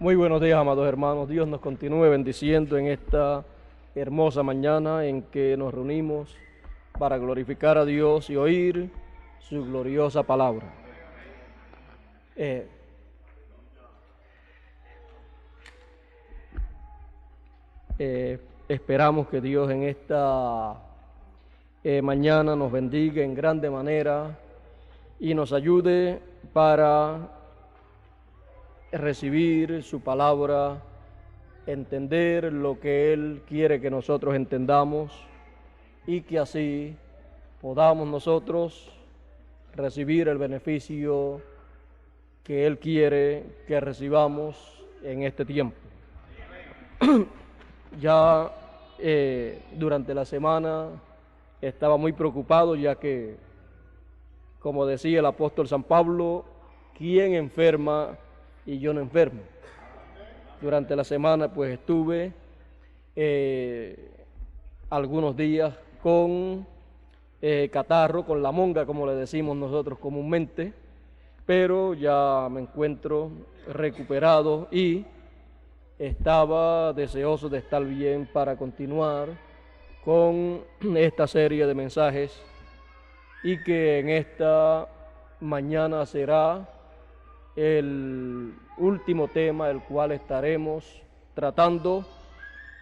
Muy buenos días, amados hermanos. Dios nos continúe bendiciendo en esta hermosa mañana en que nos reunimos para glorificar a Dios y oír su gloriosa palabra. Esperamos que Dios en esta mañana nos bendiga en grande manera y nos ayude para recibir su palabra, entender lo que Él quiere que nosotros entendamos y que así podamos nosotros recibir el beneficio que Él quiere que recibamos en este tiempo. Ya durante la semana estaba muy preocupado, ya que, como decía el apóstol San Pablo, ¿quién enferma y yo no enfermo? Durante la semana pues estuve algunos días con catarro, con la monga, como le decimos nosotros comúnmente, pero ya me encuentro recuperado y estaba deseoso de estar bien para continuar con esta serie de mensajes, y que en esta mañana será el último tema el cual estaremos tratando,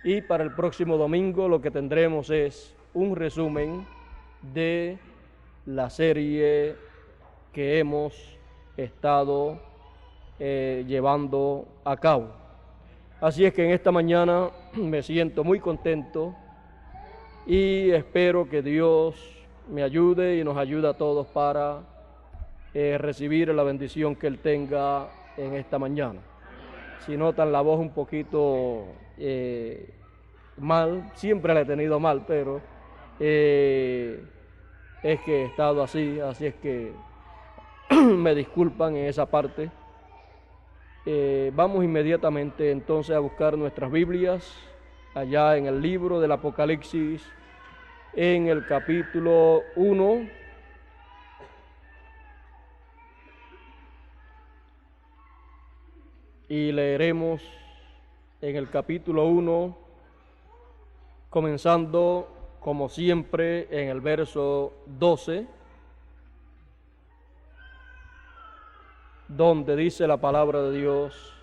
y para el próximo domingo lo que tendremos es un resumen de la serie que hemos estado llevando a cabo. Así es que en esta mañana me siento muy contento y espero que Dios me ayude y nos ayude a todos para recibir la bendición que Él tenga en esta mañana. Si notan la voz un poquito mal, siempre la he tenido mal, pero es que he estado así es que me disculpan en esa parte. Vamos inmediatamente entonces a buscar nuestras Biblias allá en el libro del Apocalipsis, en el capítulo 1. Y leeremos en el capítulo 1, comenzando como siempre en el verso 12, donde dice la palabra de Dios: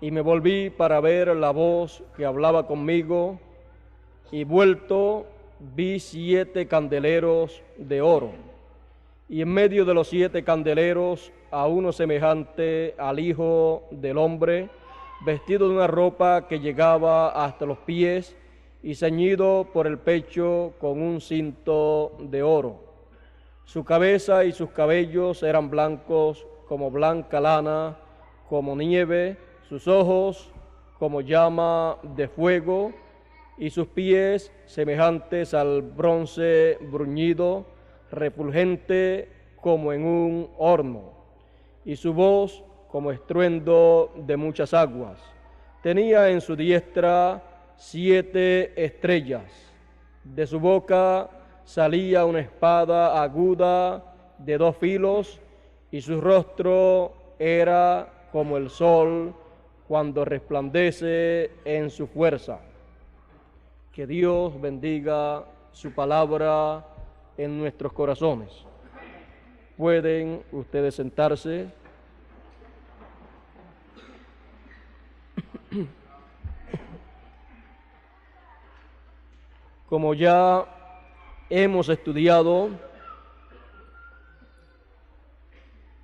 y me volví para ver la voz que hablaba conmigo, y vuelto vi 7 candeleros de oro, y en medio de los 7 candeleros a uno semejante al Hijo del Hombre, vestido de una ropa que llegaba hasta los pies y ceñido por el pecho con un cinto de oro. Su cabeza y sus cabellos eran blancos como blanca lana, como nieve, sus ojos como llama de fuego, y sus pies semejantes al bronce bruñido, refulgente como en un horno, y su voz como estruendo de muchas aguas. Tenía en su diestra 7 estrellas. De su boca salía una espada aguda de 2 filos, y su rostro era como el sol cuando resplandece en su fuerza. Que Dios bendiga su palabra en nuestros corazones. Pueden ustedes sentarse. Como ya hemos estudiado,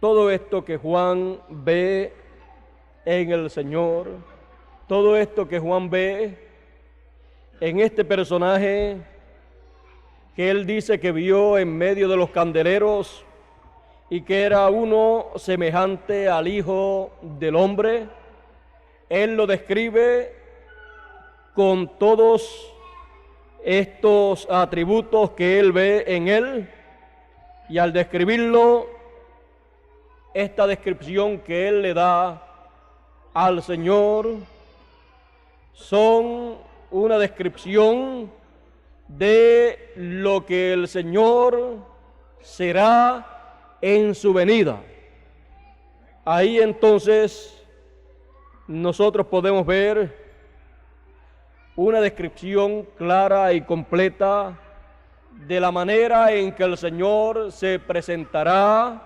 todo esto que Juan ve en el Señor, todo esto que Juan ve en este personaje que él dice que vio en medio de los candeleros y que era uno semejante al Hijo del Hombre, él lo describe con todos estos atributos que él ve en él, y al describirlo, esta descripción que él le da al Señor son una descripción de lo que el Señor será en su venida. Ahí entonces nosotros podemos ver una descripción clara y completa de la manera en que el Señor se presentará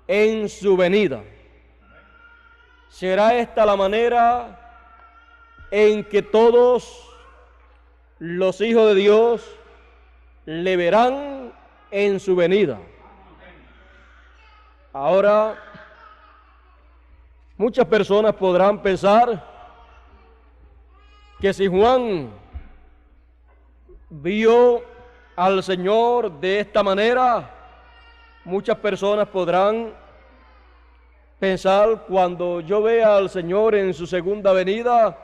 en su venida. Será esta la manera en que todos los hijos de Dios le verán en su venida. Ahora, muchas personas podrán pensar que si Juan vio al Señor de esta manera, muchas personas podrán pensar, cuando yo vea al Señor en su segunda venida,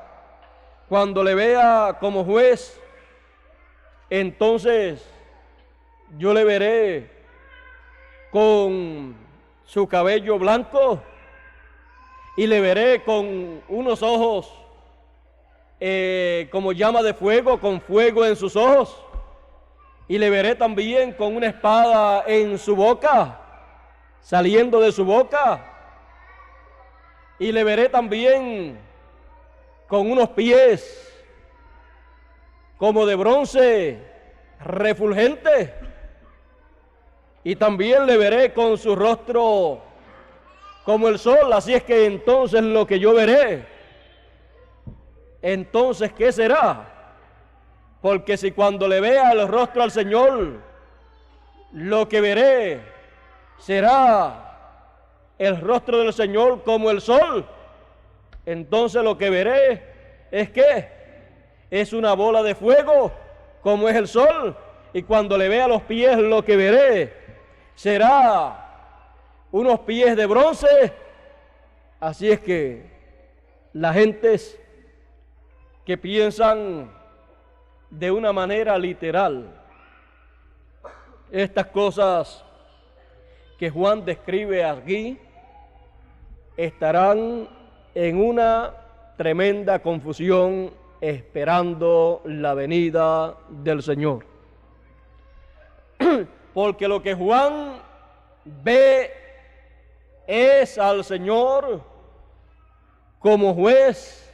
cuando le vea como juez, entonces yo le veré con su cabello blanco y le veré con unos ojos como llama de fuego, con fuego en sus ojos, y le veré también con una espada en su boca, saliendo de su boca, y le veré también con unos pies como de bronce refulgente, y también le veré con su rostro como el sol. Así es que entonces lo que yo veré, entonces ¿qué será? Porque si cuando le vea el rostro al Señor, lo que veré será el rostro del Señor como el sol, entonces lo que veré es que es una bola de fuego como es el sol, y cuando le vea los pies, lo que veré será unos pies de bronce. Así es que las gentes que piensan de una manera literal estas cosas que Juan describe aquí, estarán en una tremenda confusión esperando la venida del Señor. Porque lo que Juan ve es al Señor como juez,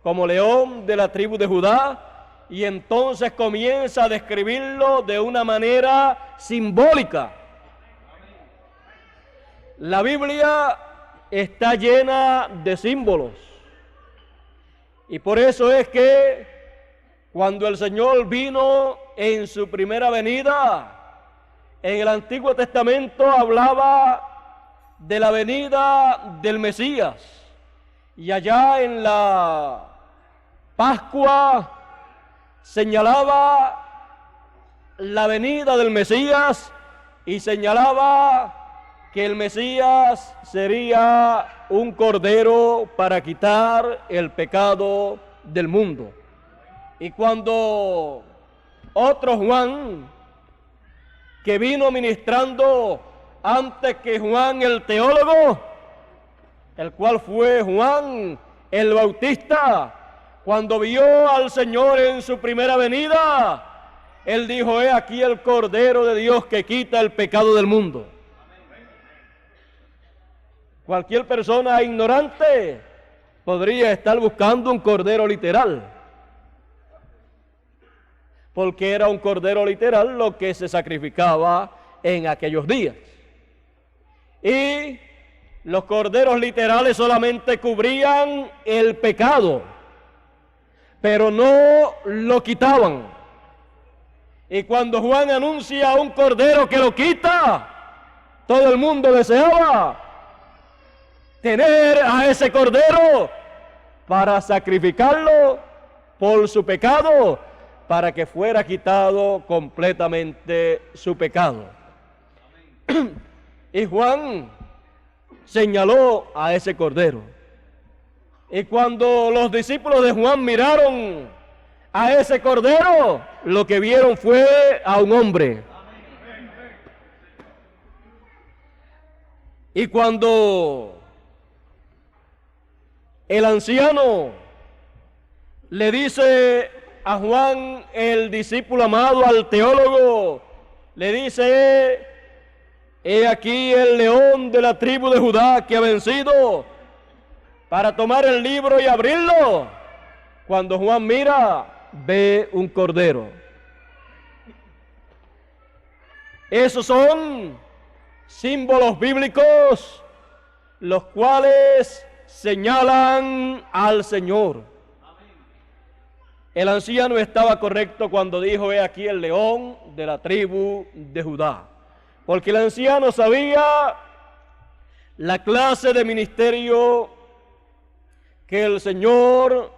como león de la tribu de Judá, y entonces comienza a describirlo de una manera simbólica. La Biblia está llena de símbolos, y por eso es que cuando el Señor vino en su primera venida, en el Antiguo Testamento hablaba de la venida del Mesías, y allá en la Pascua señalaba la venida del Mesías y señalaba que el Mesías sería un cordero para quitar el pecado del mundo. Y cuando otro Juan, que vino ministrando antes que Juan el teólogo, el cual fue Juan el Bautista, cuando vio al Señor en su primera venida, él dijo: he aquí el Cordero de Dios que quita el pecado del mundo. Cualquier persona ignorante podría estar buscando un cordero literal, porque era un cordero literal lo que se sacrificaba en aquellos días. Y los corderos literales solamente cubrían el pecado, pero no lo quitaban. Y cuando Juan anuncia un cordero que lo quita, todo el mundo deseaba tener a ese cordero para sacrificarlo por su pecado, para que fuera quitado completamente su pecado. Y Juan señaló a ese cordero. Y cuando los discípulos de Juan miraron a ese cordero, lo que vieron fue a un hombre. Y cuando el anciano le dice a Juan, el discípulo amado, al teólogo, le dice: he aquí el león de la tribu de Judá que ha vencido para tomar el libro y abrirlo. Cuando Juan mira, ve un cordero. Esos son símbolos bíblicos, los cuales señalan al Señor. El anciano estaba correcto cuando dijo: he aquí el león de la tribu de Judá. Porque el anciano sabía la clase de ministerio que el Señor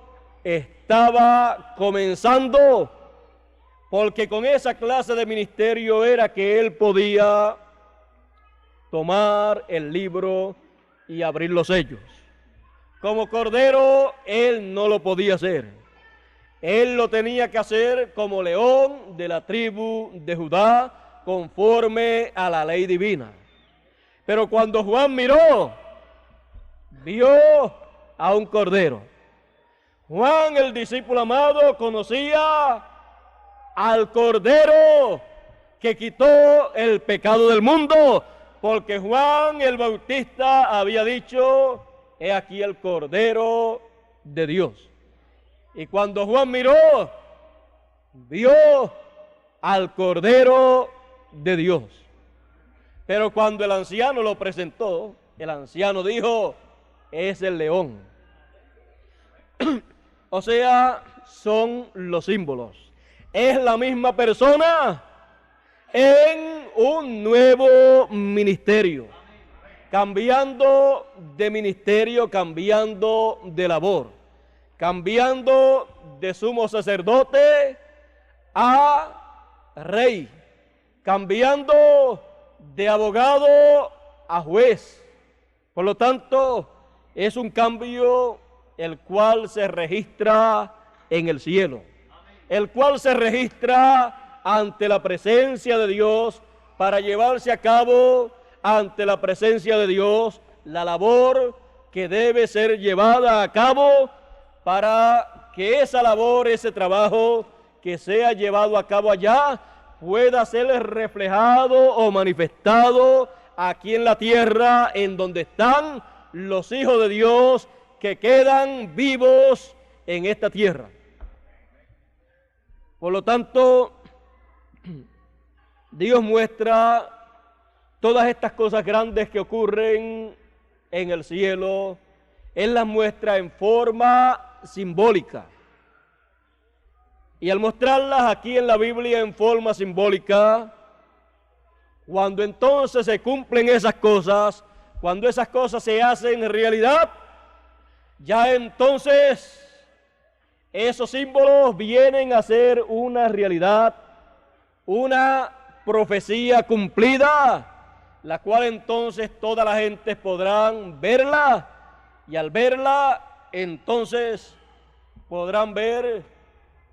estaba comenzando, porque con esa clase de ministerio era que él podía tomar el libro y abrir los sellos. Como cordero, él no lo podía hacer. Él lo tenía que hacer como león de la tribu de Judá, conforme a la ley divina. Pero cuando Juan miró, vio a un cordero. Juan, el discípulo amado, conocía al cordero que quitó el pecado del mundo, porque Juan el Bautista había dicho: he aquí el cordero de Dios. Y cuando Juan miró, vio al cordero de Dios. Pero cuando el anciano lo presentó, el anciano dijo: es el león. O sea, son los símbolos. Es la misma persona en un nuevo ministerio, cambiando de ministerio, cambiando de labor, cambiando de sumo sacerdote a rey, cambiando de abogado a juez. Por lo tanto, es un cambio el cual se registra en el cielo, el cual se registra ante la presencia de Dios, para llevarse a cabo ante la presencia de Dios la labor que debe ser llevada a cabo, para que esa labor, ese trabajo que sea llevado a cabo allá, pueda ser reflejado o manifestado aquí en la tierra, en donde están los hijos de Dios que quedan vivos en esta tierra. Por lo tanto, Dios muestra todas estas cosas grandes que ocurren en el cielo. Él las muestra en forma simbólica. Y al mostrarlas aquí en la Biblia en forma simbólica, cuando entonces se cumplen esas cosas, cuando esas cosas se hacen realidad, ya entonces esos símbolos vienen a ser una realidad, una profecía cumplida, la cual entonces toda la gente podrán verla, y al verla entonces podrán ver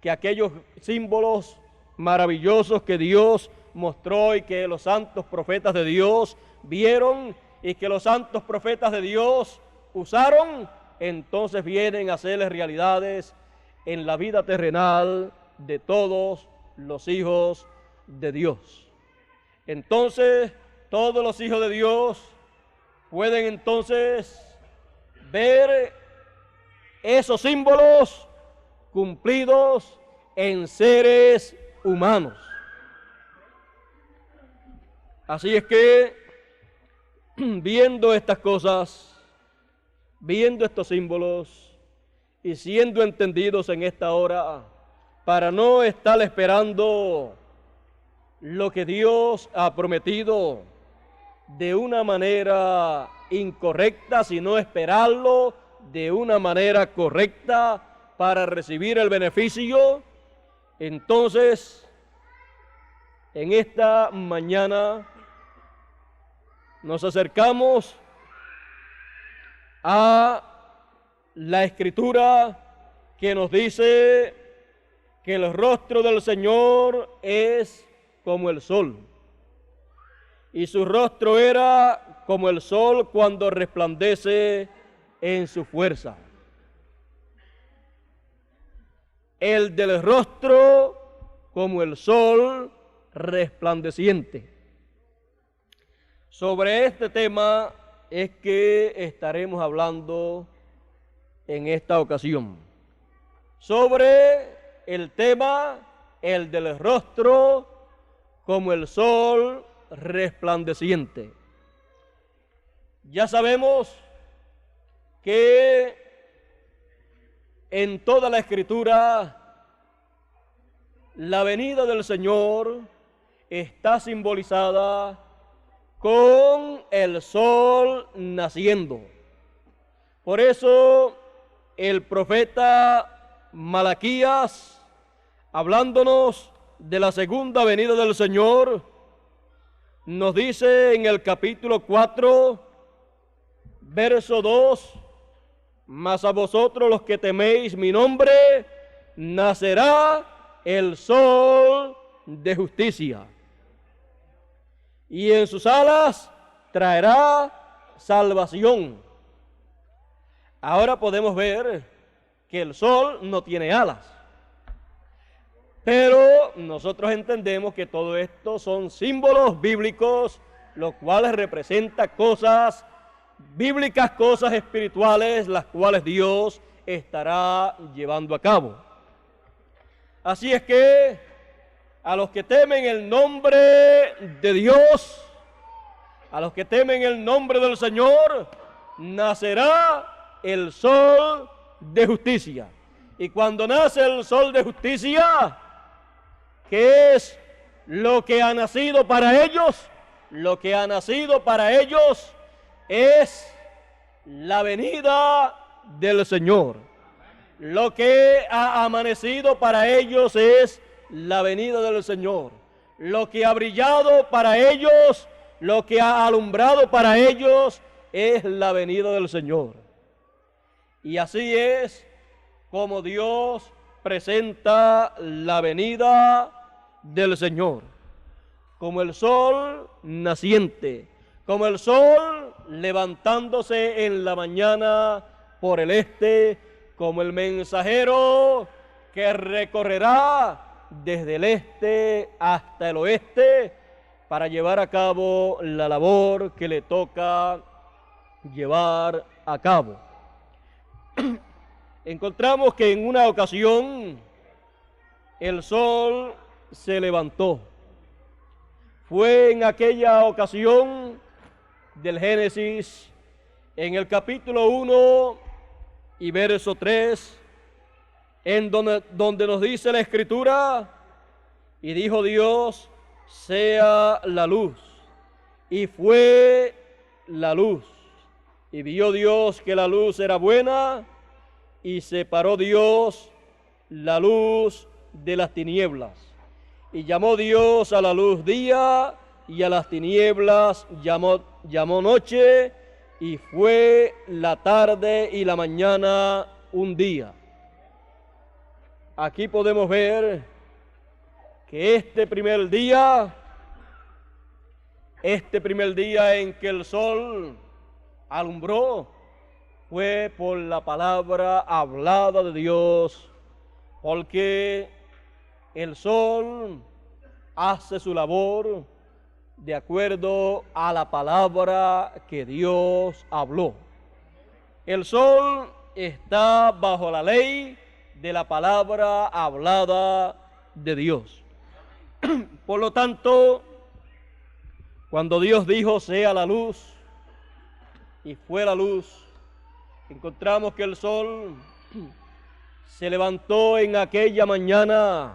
que aquellos símbolos maravillosos que Dios mostró y que los santos profetas de Dios vieron y que los santos profetas de Dios usaron, entonces vienen a ser realidades en la vida terrenal de todos los hijos de Dios. Entonces, todos los hijos de Dios pueden entonces ver esos símbolos cumplidos en seres humanos. Así es que, viendo estas cosas, viendo estos símbolos y siendo entendidos en esta hora, para no estar esperando lo que Dios ha prometido de una manera incorrecta, sino esperarlo de una manera correcta para recibir el beneficio, entonces en esta mañana nos acercamos a la Escritura que nos dice que el rostro del Señor es como el sol, y su rostro era como el sol cuando resplandece en su fuerza. El del rostro como el sol resplandeciente. Sobre este tema es que estaremos hablando en esta ocasión sobre el tema, el del rostro como el sol resplandeciente. Ya sabemos que en toda la Escritura la venida del Señor está simbolizada con el sol naciendo. Por eso el profeta Malaquías, hablándonos de la segunda venida del Señor, nos dice en el capítulo 4, verso 2, mas a vosotros los que teméis mi nombre, nacerá el sol de justicia, y en sus alas traerá salvación. Ahora podemos ver que el sol no tiene alas, pero nosotros entendemos que todo esto son símbolos bíblicos, los cuales representan cosas bíblicas, cosas espirituales, las cuales Dios estará llevando a cabo. Así es que a los que temen el nombre de Dios, a los que temen el nombre del Señor, nacerá el sol de justicia. Y cuando nace el sol de justicia, ¿qué es lo que ha nacido para ellos? Lo que ha nacido para ellos es la venida del Señor. Lo que ha amanecido para ellos es la venida del Señor. Lo que ha brillado para ellos, lo que ha alumbrado para ellos es la venida del Señor. Y así es como Dios presenta la venida del Señor, como el sol naciente, como el sol levantándose en la mañana por el este, como el mensajero que recorrerá desde el este hasta el oeste para llevar a cabo la labor que le toca llevar a cabo. Encontramos que en una ocasión el sol se levantó. Fue en aquella ocasión del Génesis, en el capítulo 1 y verso 3, en donde nos dice la Escritura: y dijo Dios, sea la luz, y fue la luz. Y vio Dios que la luz era buena, y separó Dios la luz de las tinieblas. Y llamó Dios a la luz día, y a las tinieblas llamó noche, y fue la tarde y la mañana un día. Aquí podemos ver que este primer día en que el sol alumbró, fue por la palabra hablada de Dios, porque el sol hace su labor de acuerdo a la palabra que Dios habló. El sol está bajo la ley de la palabra hablada de Dios. Por lo tanto, cuando Dios dijo sea la luz, y fue la luz, encontramos que el sol se levantó en aquella mañana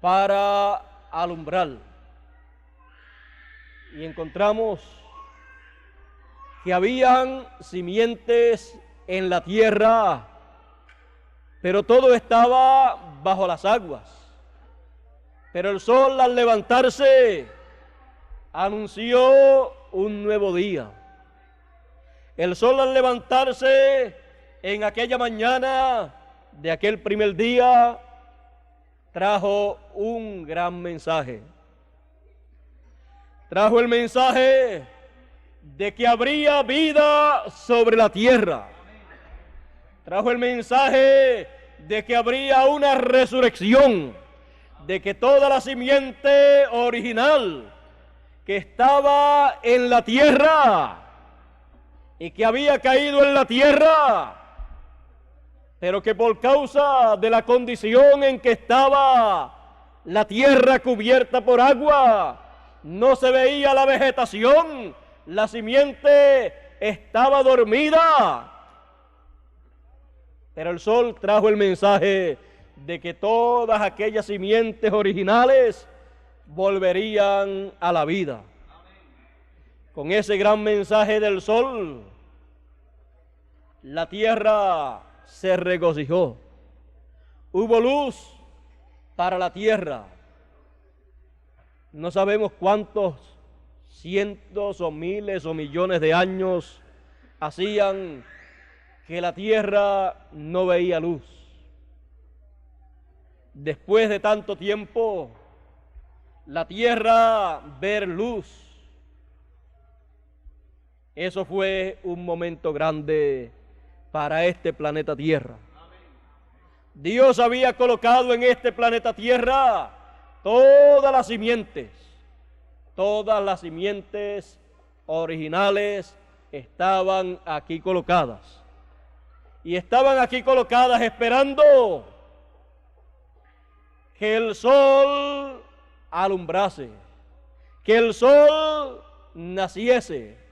para alumbrar. Y encontramos que habían simientes en la tierra, pero todo estaba bajo las aguas. Pero el sol, al levantarse, anunció un nuevo día. El sol, al levantarse en aquella mañana de aquel primer día, trajo un gran mensaje. Trajo el mensaje de que habría vida sobre la tierra. Trajo el mensaje de que habría una resurrección, de que toda la simiente original que estaba en la tierra y que había caído en la tierra pero que por causa de la condición en que estaba la tierra cubierta por agua, no se veía la vegetación, la simiente estaba dormida. Pero el sol trajo el mensaje de que todas aquellas simientes originales volverían a la vida. Con ese gran mensaje del sol, la tierra se regocijó. Hubo luz para la tierra. No sabemos cuántos cientos o miles o millones de años hacían que la tierra no veía luz. Después de tanto tiempo, la tierra ver luz. Eso fue un momento grande para este planeta Tierra. Dios había colocado en este planeta Tierra todas las simientes originales estaban aquí colocadas. Y estaban aquí colocadas esperando que el sol alumbrase, que el sol naciese.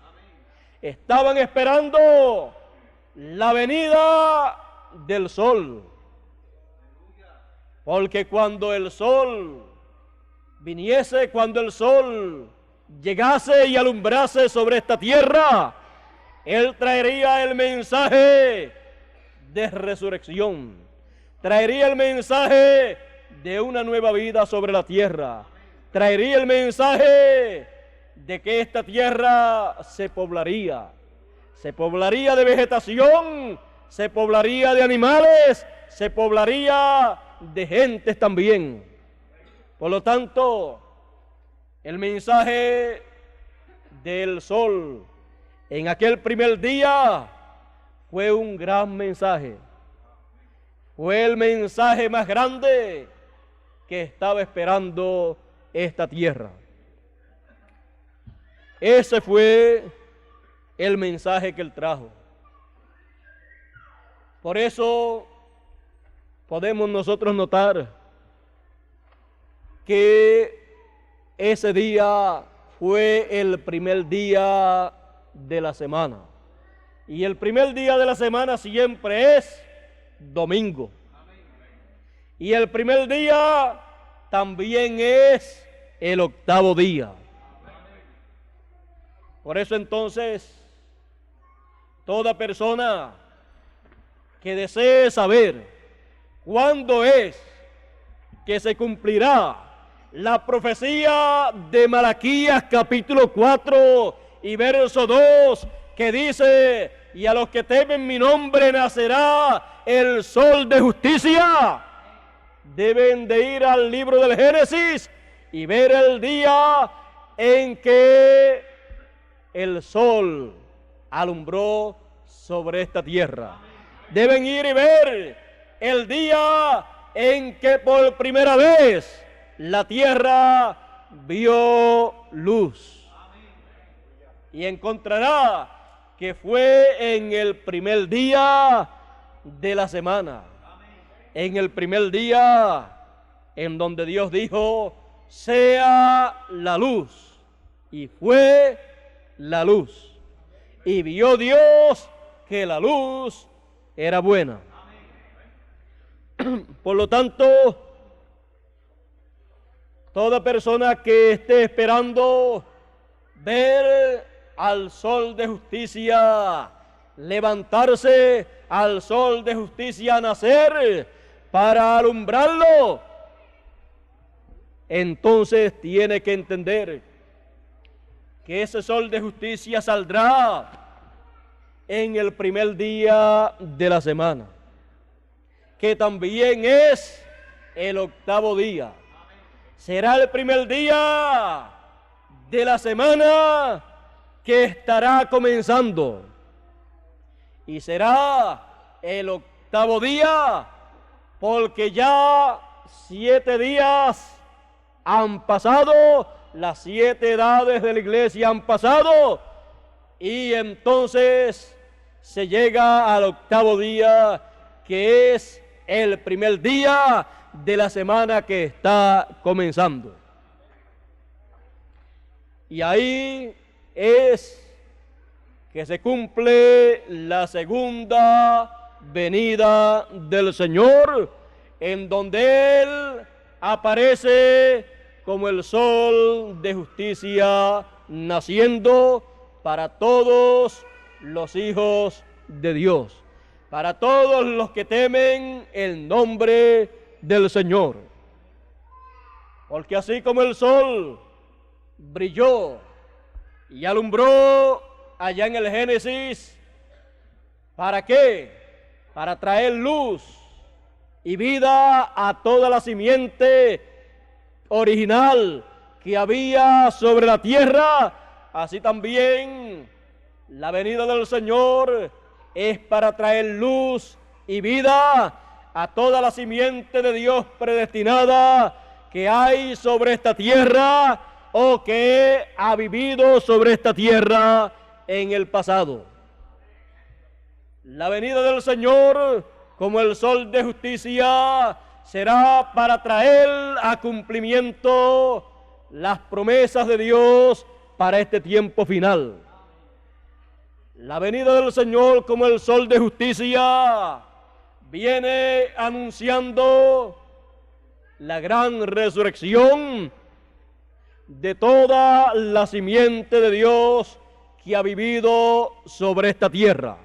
Estaban esperando la venida del sol, porque cuando el sol viniese, cuando el sol llegase y alumbrase sobre esta tierra, él traería el mensaje de resurrección, traería el mensaje de una nueva vida sobre la tierra, traería el mensaje de que esta tierra se poblaría de vegetación, se poblaría de animales, se poblaría de gentes también. Por lo tanto, el mensaje del sol en aquel primer día fue un gran mensaje. Fue el mensaje más grande que estaba esperando esta tierra. Ese fue el mensaje que él trajo. Por eso podemos nosotros notar que ese día fue el primer día de la semana. Y el primer día de la semana siempre es domingo. Y el primer día también es el octavo día. Por eso entonces, toda persona que desee saber cuándo es que se cumplirá la profecía de Malaquías capítulo 4 y verso 2, que dice: y a los que temen mi nombre nacerá el sol de justicia, deben de ir al libro del Génesis y ver el día en que el sol alumbró sobre esta tierra. Deben ir y ver el día en que por primera vez la tierra vio luz. Y encontrará que fue en el primer día de la semana. En el primer día en donde Dios dijo: sea la luz. Y fue la luz. Y vio Dios que la luz era buena. Por lo tanto, toda persona que esté esperando ver al sol de justicia levantarse, al sol de justicia nacer para alumbrarlo, entonces tiene que entender que ese sol de justicia saldrá en el primer día de la semana, que también es el octavo día. Será el primer día de la semana que estará comenzando, y será el octavo día porque ya 7 días han pasado, las 7 edades de la iglesia han pasado, y entonces se llega al octavo día, que es el primer día de la semana que está comenzando. Y ahí es que se cumple la segunda venida del Señor, en donde Él aparece como el sol de justicia naciendo para todos los hijos de Dios, para todos los que temen el nombre del Señor. Porque así como el sol brilló y alumbró allá en el Génesis, ¿para qué? Para traer luz y vida a toda la simiente original que había sobre la tierra, así también la venida del Señor es para traer luz y vida a toda la simiente de Dios predestinada que hay sobre esta tierra o que ha vivido sobre esta tierra en el pasado. La venida del Señor, como el sol de justicia, será para traer a cumplimiento las promesas de Dios para este tiempo final. La venida del Señor, como el sol de justicia, viene anunciando la gran resurrección de toda la simiente de Dios que ha vivido sobre esta tierra.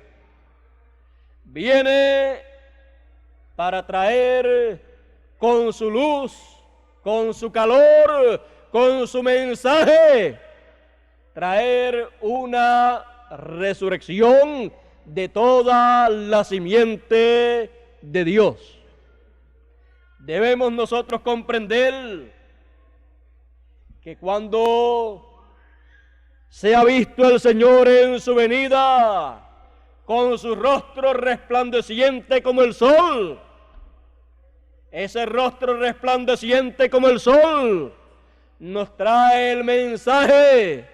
Viene para traer con su luz, con su calor, con su mensaje, traer una resurrección de toda la simiente de Dios. Debemos nosotros comprender que cuando se ha visto el Señor en su venida, con su rostro resplandeciente como el sol, ese rostro resplandeciente como el sol nos trae el mensaje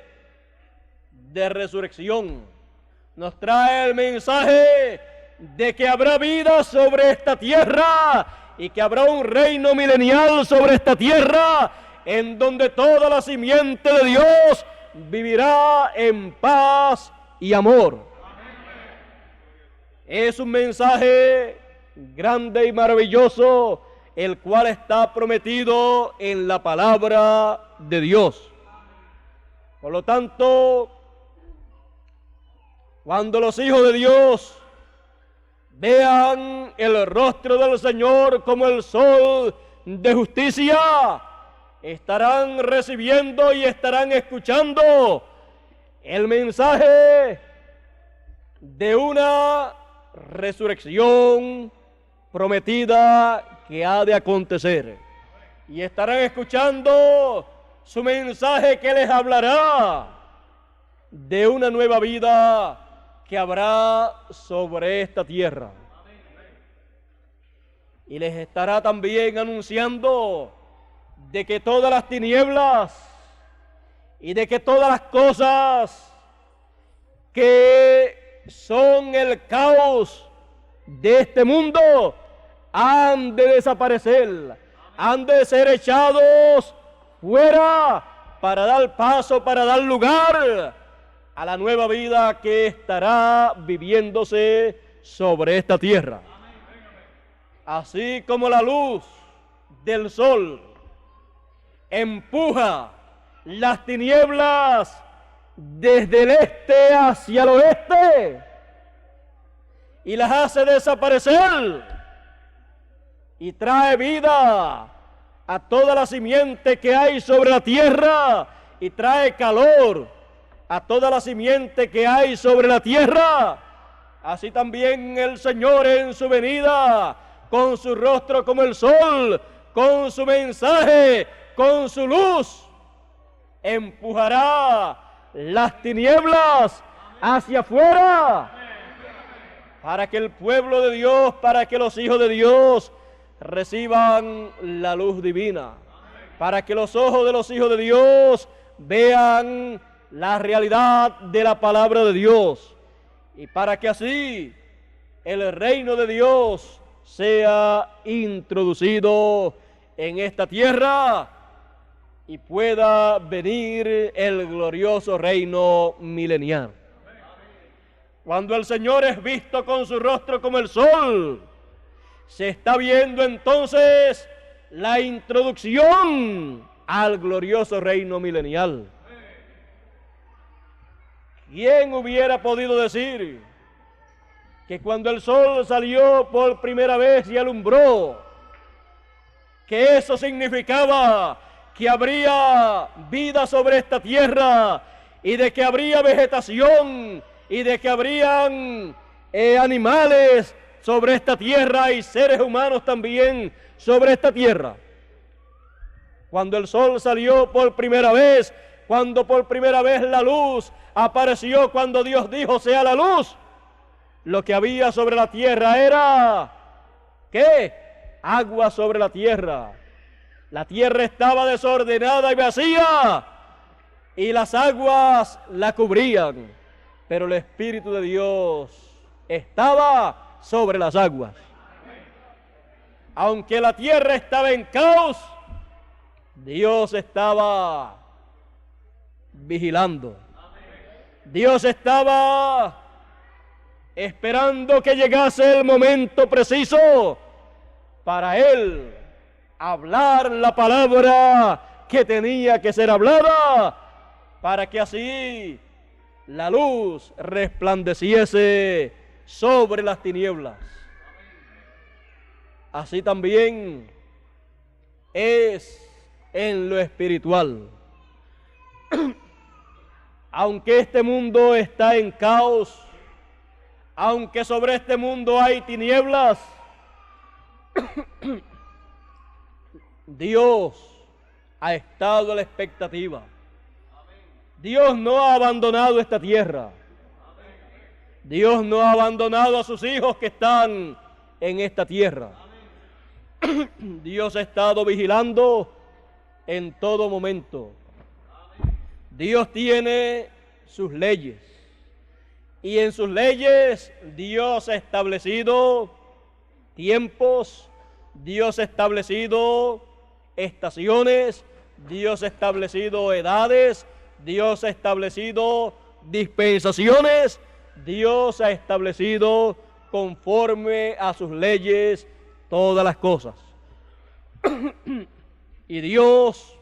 de resurrección, nos trae el mensaje de que habrá vida sobre esta tierra y que habrá un reino milenial sobre esta tierra en donde toda la simiente de Dios vivirá en paz y amor. Es un mensaje grande y maravilloso, el cual está prometido en la palabra de Dios. Por lo tanto, cuando los hijos de Dios vean el rostro del Señor como el sol de justicia, estarán recibiendo y estarán escuchando el mensaje de una resurrección prometida que ha de acontecer. Y estarán escuchando su mensaje que les hablará de una nueva vida que habrá sobre esta tierra. Y les estará también anunciando de que todas las tinieblas y de que todas las cosas que son el caos de este mundo han de desaparecer, han de ser echados fuera para dar paso, para dar lugar a la nueva vida que estará viviéndose sobre esta tierra. Así como la luz del sol empuja las tinieblas desde el este hacia el oeste y las hace desaparecer y trae vida a toda la simiente que hay sobre la tierra y trae calor a toda la simiente que hay sobre la tierra, así también el Señor en su venida, con su rostro como el sol, con su mensaje, con su luz, empujará las tinieblas hacia afuera, para que el pueblo de Dios, para que los hijos de Dios reciban la luz divina, para que los ojos de los hijos de Dios vean la realidad de la palabra de Dios, y para que así el reino de Dios sea introducido en esta tierra y pueda venir el glorioso reino milenial. Cuando el Señor es visto con su rostro como el sol, se está viendo entonces la introducción al glorioso reino milenial. ¿Quién hubiera podido decir que cuando el sol salió por primera vez y alumbró, que eso significaba que habría vida sobre esta tierra y de que habría vegetación y de que habrían animales sobre esta tierra y seres humanos también sobre esta tierra? Cuando el sol salió por primera vez, cuando por primera vez la luz apareció, cuando Dios dijo sea la luz, lo que había sobre la tierra era, ¿qué? Agua sobre la tierra. La tierra estaba desordenada y vacía y las aguas la cubrían, pero el Espíritu de Dios estaba sobre las aguas. Aunque la tierra estaba en caos, Dios estaba vigilando. Dios estaba esperando que llegase el momento preciso para Él hablar la palabra que tenía que ser hablada, para que así la luz resplandeciese sobre las tinieblas. Así también es en lo espiritual. Aunque este mundo está en caos, aunque sobre este mundo hay tinieblas, Dios ha estado a la expectativa. Dios no ha abandonado esta tierra. Dios no ha abandonado a sus hijos que están en esta tierra. Dios ha estado vigilando en todo momento. Dios tiene sus leyes y en sus leyes Dios ha establecido tiempos, Dios ha establecido estaciones, Dios ha establecido edades, Dios ha establecido dispensaciones, Dios ha establecido conforme a sus leyes todas las cosas. Y Dios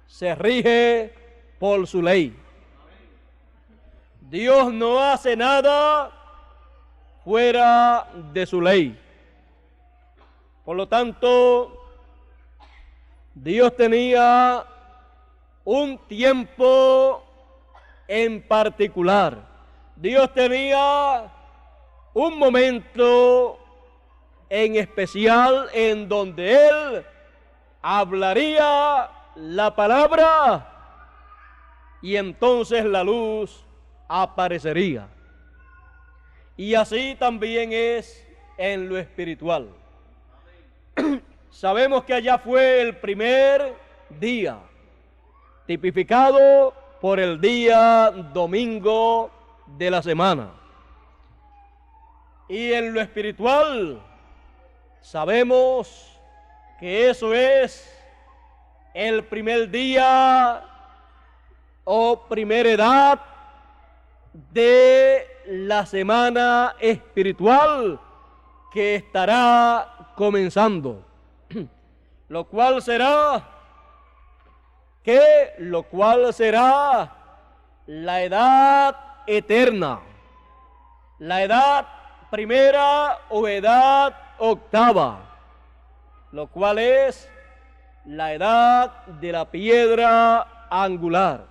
se rige por su ley. Dios no hace nada fuera de su ley. Por lo tanto, Dios tenía un tiempo en particular. Dios tenía un momento en especial en donde Él hablaría la palabra y entonces la luz aparecería. Y así también es en lo espiritual. Sabemos que allá fue el primer día, tipificado por el día domingo de la semana. Y en lo espiritual sabemos que eso es el primer día o primera edad de la semana espiritual que estará comenzando. Lo cual será, ¿qué? Lo cual será la edad eterna, la edad primera o edad octava, lo cual es la edad de la piedra angular,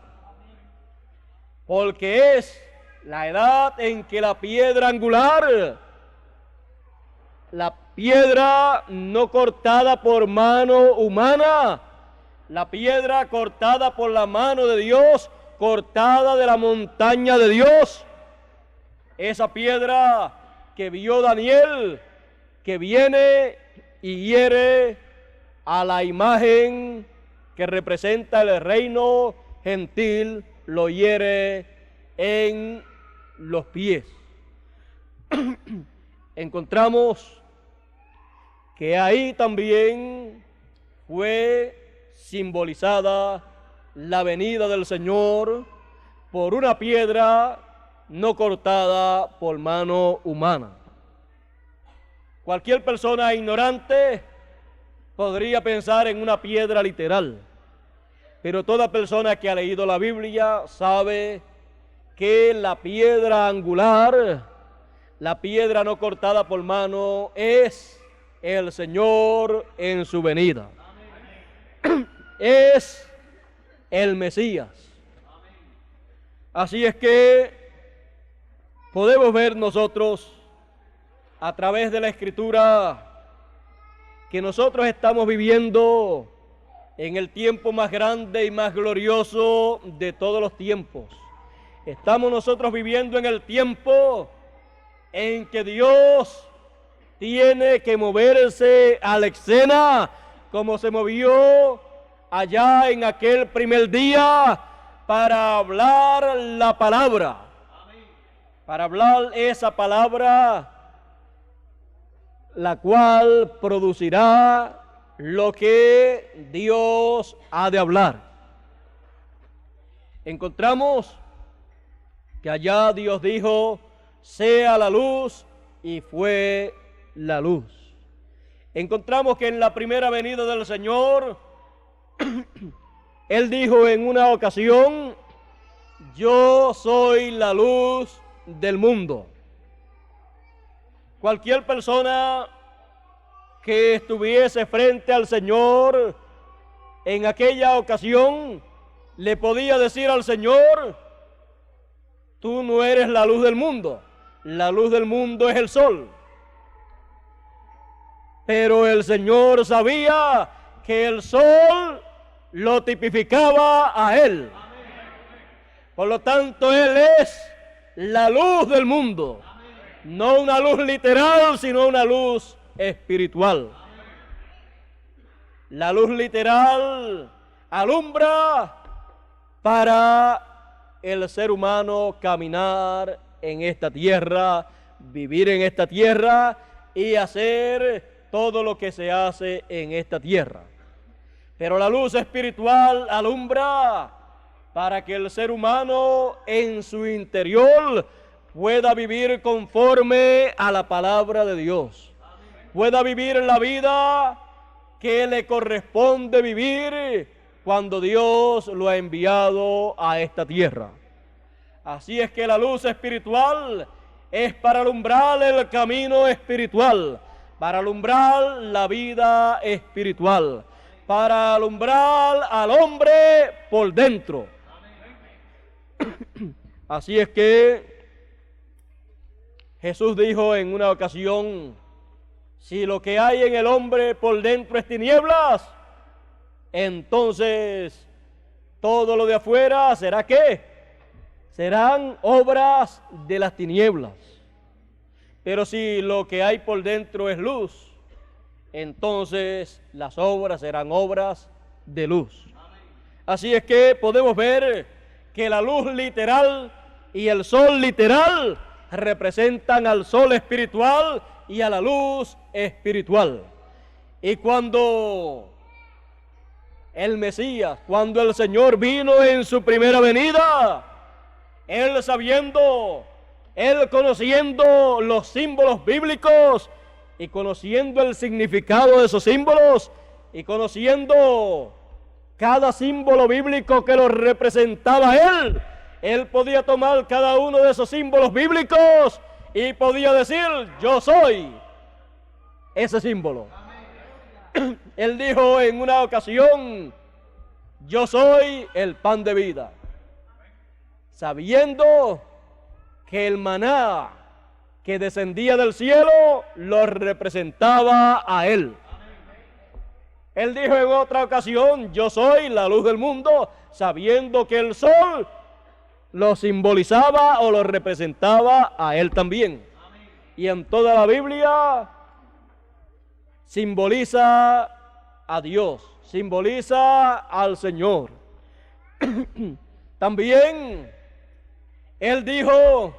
porque es la edad en que la piedra angular, la piedra no cortada por mano humana, la piedra cortada por la mano de Dios, cortada de la montaña de Dios, esa piedra que vio Daniel, que viene y hiere a la imagen que representa el reino gentil, lo hiere en los pies. encontramos que ahí también fue simbolizada la venida del Señor por una piedra no cortada por mano humana. Cualquier persona ignorante podría pensar en una piedra literal, pero toda persona que ha leído la Biblia sabe que la piedra angular, la piedra no cortada por mano, es el Señor en su venida. Es el Mesías. Así es que podemos ver nosotros a través de la Escritura que nosotros estamos viviendo en el tiempo más grande y más glorioso de todos los tiempos. Estamos nosotros viviendo en el tiempo en que Dios tiene que moverse a la escena como se movió allá en aquel primer día para hablar la palabra, para hablar esa palabra, la cual producirá lo que Dios ha de hablar. Encontramos que allá Dios dijo, sea la luz, y fue la luz. Encontramos que en la primera venida del Señor, Él dijo en una ocasión, yo soy la luz del mundo. Cualquier persona que estuviese frente al Señor en aquella ocasión le podía decir al Señor, tú no eres la luz del mundo es el sol. Pero el Señor sabía que el sol lo tipificaba a Él. Por lo tanto, Él es la luz del mundo. No una luz literal, sino una luz espiritual. La luz literal alumbra para el ser humano caminar en esta tierra, vivir en esta tierra y hacer todo lo que se hace en esta tierra. Pero la luz espiritual alumbra para que el ser humano en su interior pueda vivir conforme a la palabra de Dios, pueda vivir la vida que le corresponde vivir cuando Dios lo ha enviado a esta tierra. Así es que la luz espiritual es para alumbrar el camino espiritual, para alumbrar la vida espiritual, para alumbrar al hombre por dentro. Así es que Jesús dijo en una ocasión, si lo que hay en el hombre por dentro es tinieblas, entonces todo lo de afuera será ¿qué? Serán obras de las tinieblas. Pero si lo que hay por dentro es luz, entonces las obras serán obras de luz. Así es que podemos ver que la luz literal y el sol literal representan al sol espiritual y a la luz espiritual. Y cuando el Mesías, cuando el Señor vino en su primera venida, Él sabiendo, Él conociendo los símbolos bíblicos y conociendo el significado de esos símbolos y conociendo cada símbolo bíblico que lo representaba a Él, Él podía tomar cada uno de esos símbolos bíblicos y podía decir, yo soy ese símbolo. Él dijo en una ocasión, yo soy el pan de vida, sabiendo que el maná que descendía del cielo lo representaba a Él. Él dijo en otra ocasión, yo soy la luz del mundo, sabiendo que el sol lo simbolizaba o lo representaba a Él también. Y en toda la Biblia simboliza a Dios, simboliza al Señor. También Él dijo,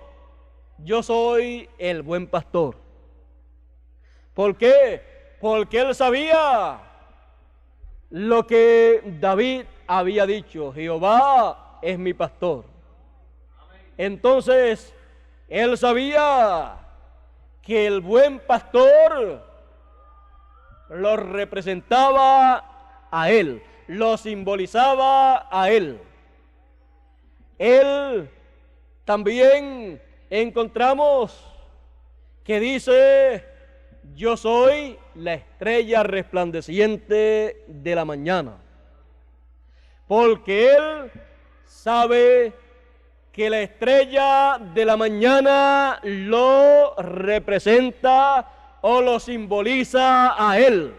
yo soy el buen pastor. ¿Por qué? Porque él sabía lo que David había dicho: Jehová es mi pastor. Entonces, él sabía que el buen pastor lo representaba a él, lo simbolizaba a él. Él también encontramos que dice: yo soy la estrella resplandeciente de la mañana. Porque él sabe que la estrella de la mañana lo representa o lo simboliza a él.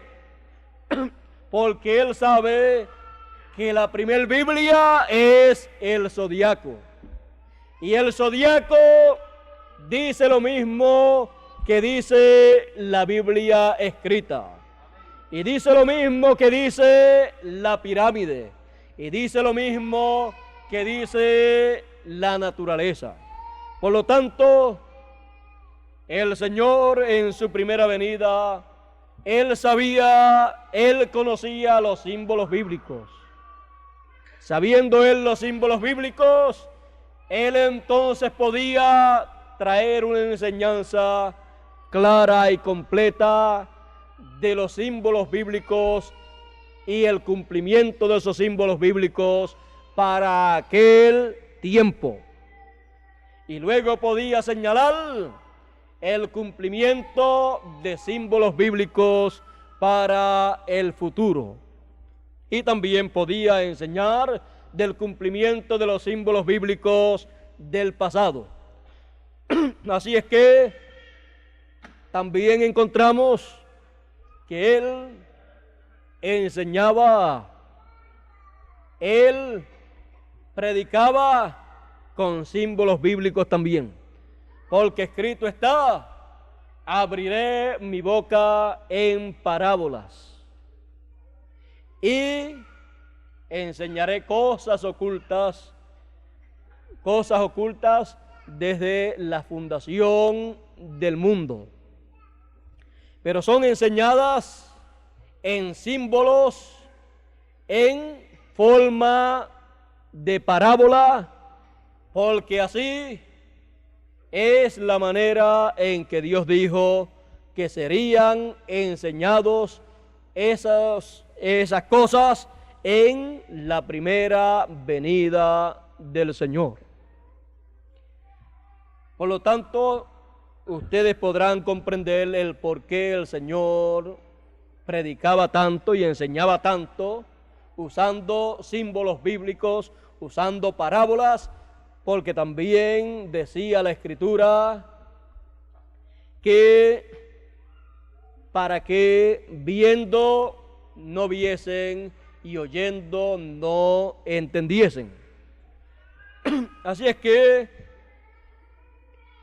Porque él sabe que la primer Biblia es el zodiaco. Y el zodiaco dice lo mismo que dice la Biblia escrita. Y dice lo mismo que dice la pirámide. Y dice lo mismo que dice la naturaleza. Por lo tanto, el Señor en su primera venida, Él sabía, Él conocía los símbolos bíblicos. Sabiendo Él los símbolos bíblicos, Él entonces podía traer una enseñanza clara y completa de los símbolos bíblicos y el cumplimiento de esos símbolos bíblicos para aquel tiempo. Y luego podía señalar el cumplimiento de símbolos bíblicos para el futuro. Y también podía enseñar del cumplimiento de los símbolos bíblicos del pasado. Así es que también encontramos que él enseñaba, él predicaba con símbolos bíblicos también, porque escrito está: abriré mi boca en parábolas y enseñaré cosas ocultas desde la fundación del mundo. Pero son enseñadas en símbolos, en forma de parábola, porque así es la manera en que Dios dijo que serían enseñados esas cosas en la primera venida del Señor. Por lo tanto, ustedes podrán comprender el por qué el Señor predicaba tanto y enseñaba tanto, usando símbolos bíblicos, usando parábolas, porque también decía la Escritura que para que viendo no viesen y oyendo no entendiesen. Así es que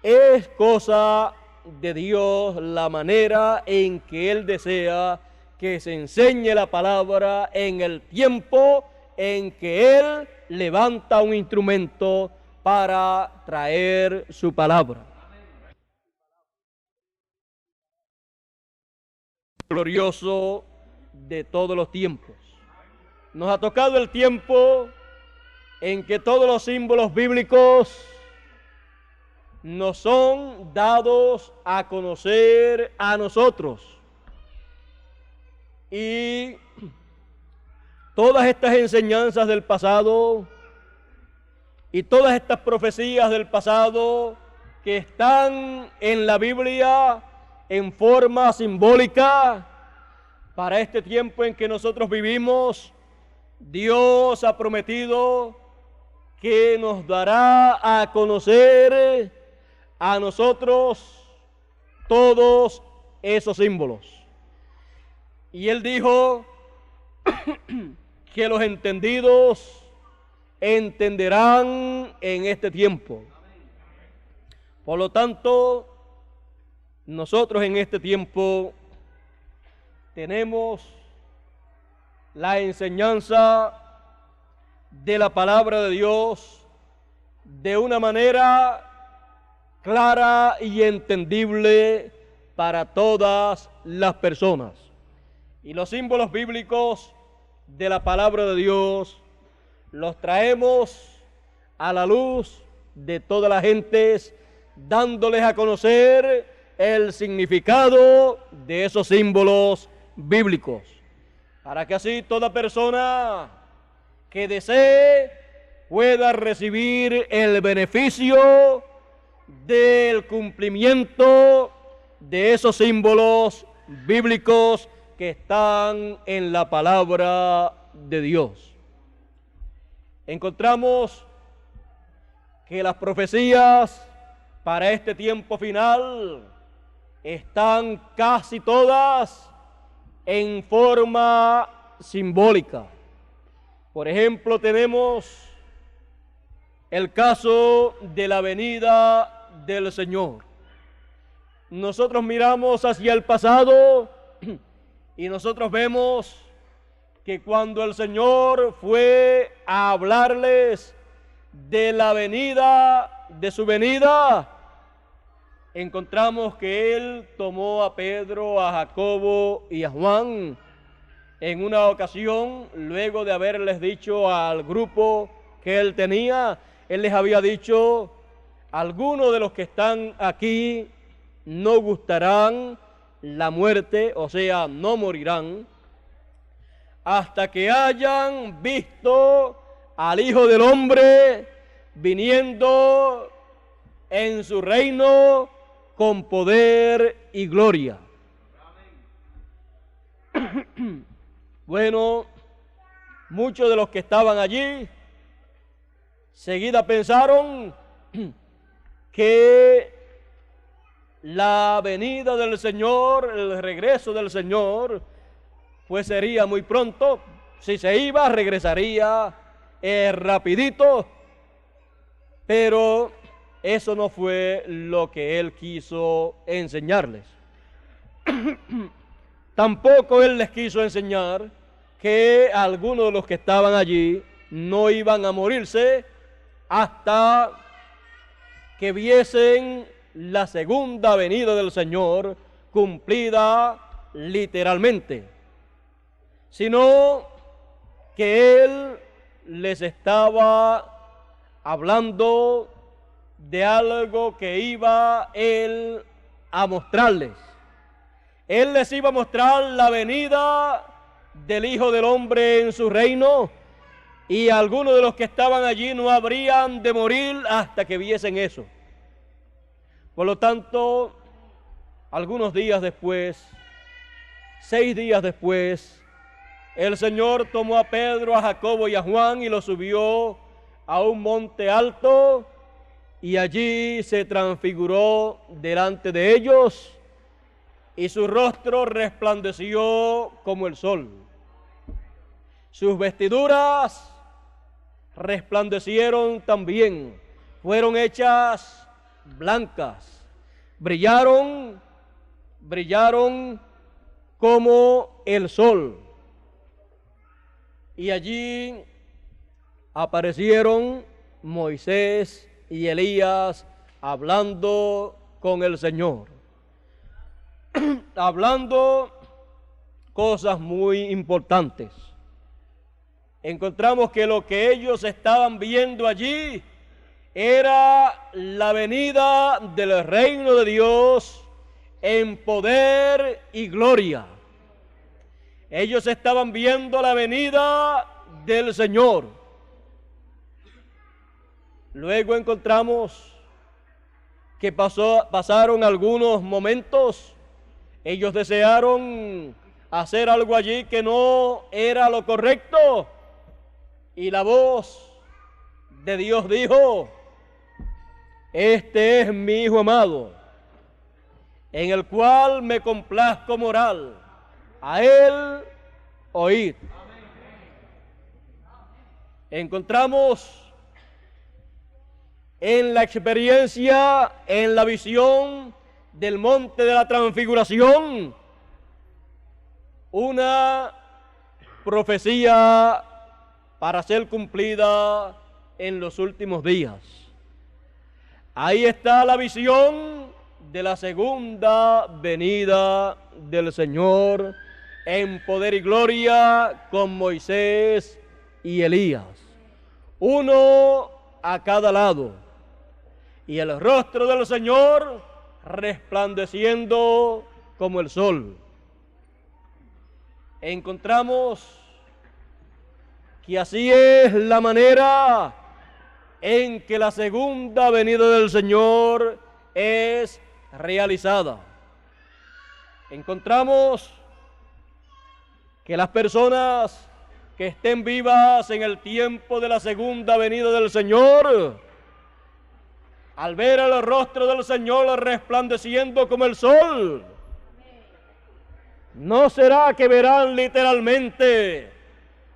es cosa de Dios la manera en que Él desea que se enseñe la palabra en el tiempo en que Él levanta un instrumento para traer su palabra. Glorioso de todos los tiempos. Nos ha tocado el tiempo en que todos los símbolos bíblicos nos son dados a conocer a nosotros. Y todas estas enseñanzas del pasado y todas estas profecías del pasado que están en la Biblia en forma simbólica, para este tiempo en que nosotros vivimos, Dios ha prometido que nos dará a conocer a nosotros todos esos símbolos. Y Él dijo que los entendidos entenderán en este tiempo. Por lo tanto, nosotros en este tiempo tenemos la enseñanza de la palabra de Dios de una manera clara y entendible para todas las personas. Y los símbolos bíblicos de la palabra de Dios los traemos a la luz de todas las gentes, dándoles a conocer el significado de esos símbolos bíblicos, para que así toda persona que desee pueda recibir el beneficio del cumplimiento de esos símbolos bíblicos que están en la palabra de Dios. Encontramos que las profecías para este tiempo final están casi todas en forma simbólica. Por ejemplo, tenemos el caso de la venida del Señor. Nosotros miramos hacia el pasado y nosotros vemos que cuando el Señor fue a hablarles de la venida, de su venida, encontramos que Él tomó a Pedro, a Jacobo y a Juan en una ocasión, luego de haberles dicho al grupo que Él tenía, Él les había dicho: algunos de los que están aquí no gustarán la muerte, o sea, no morirán, hasta que hayan visto al Hijo del Hombre viniendo en su reino con poder y gloria. Bueno, muchos de los que estaban allí seguida pensaron que la venida del Señor, el regreso del Señor, pues sería muy pronto. Si se iba, regresaría rapidito. Pero eso no fue lo que Él quiso enseñarles. Tampoco Él les quiso enseñar que algunos de los que estaban allí no iban a morirse hasta que viesen la segunda venida del Señor cumplida literalmente, sino que Él les estaba hablando de algo que iba Él a mostrarles. Él les iba a mostrar la venida del Hijo del Hombre en su reino, y algunos de los que estaban allí no habrían de morir hasta que viesen eso. Por lo tanto, algunos días después, 6 días después, el Señor tomó a Pedro, a Jacobo y a Juan y los subió a un monte alto, y allí se transfiguró delante de ellos, y su rostro resplandeció como el sol. Sus vestiduras resplandecieron también, fueron hechas blancas, brillaron como el sol. Y allí aparecieron Moisés y Elías hablando con el Señor, hablando cosas muy importantes. Encontramos que lo que ellos estaban viendo allí era la venida del reino de Dios en poder y gloria. Ellos estaban viendo la venida del Señor. Luego encontramos que pasaron algunos momentos. Ellos desearon hacer algo allí que no era lo correcto, y la voz de Dios dijo: este es mi Hijo amado, en el cual me complazco morar, a Él oíd. Encontramos en la experiencia, en la visión del monte de la transfiguración, una profecía para ser cumplida en los últimos días. Ahí está la visión de la segunda venida del Señor en poder y gloria con Moisés y Elías, uno a cada lado, y el rostro del Señor resplandeciendo como el sol. Encontramos que así es la manera en que la segunda venida del Señor es realizada. Encontramos que las personas que estén vivas en el tiempo de la segunda venida del Señor, al ver el rostro del Señor resplandeciendo como el sol, no será que verán literalmente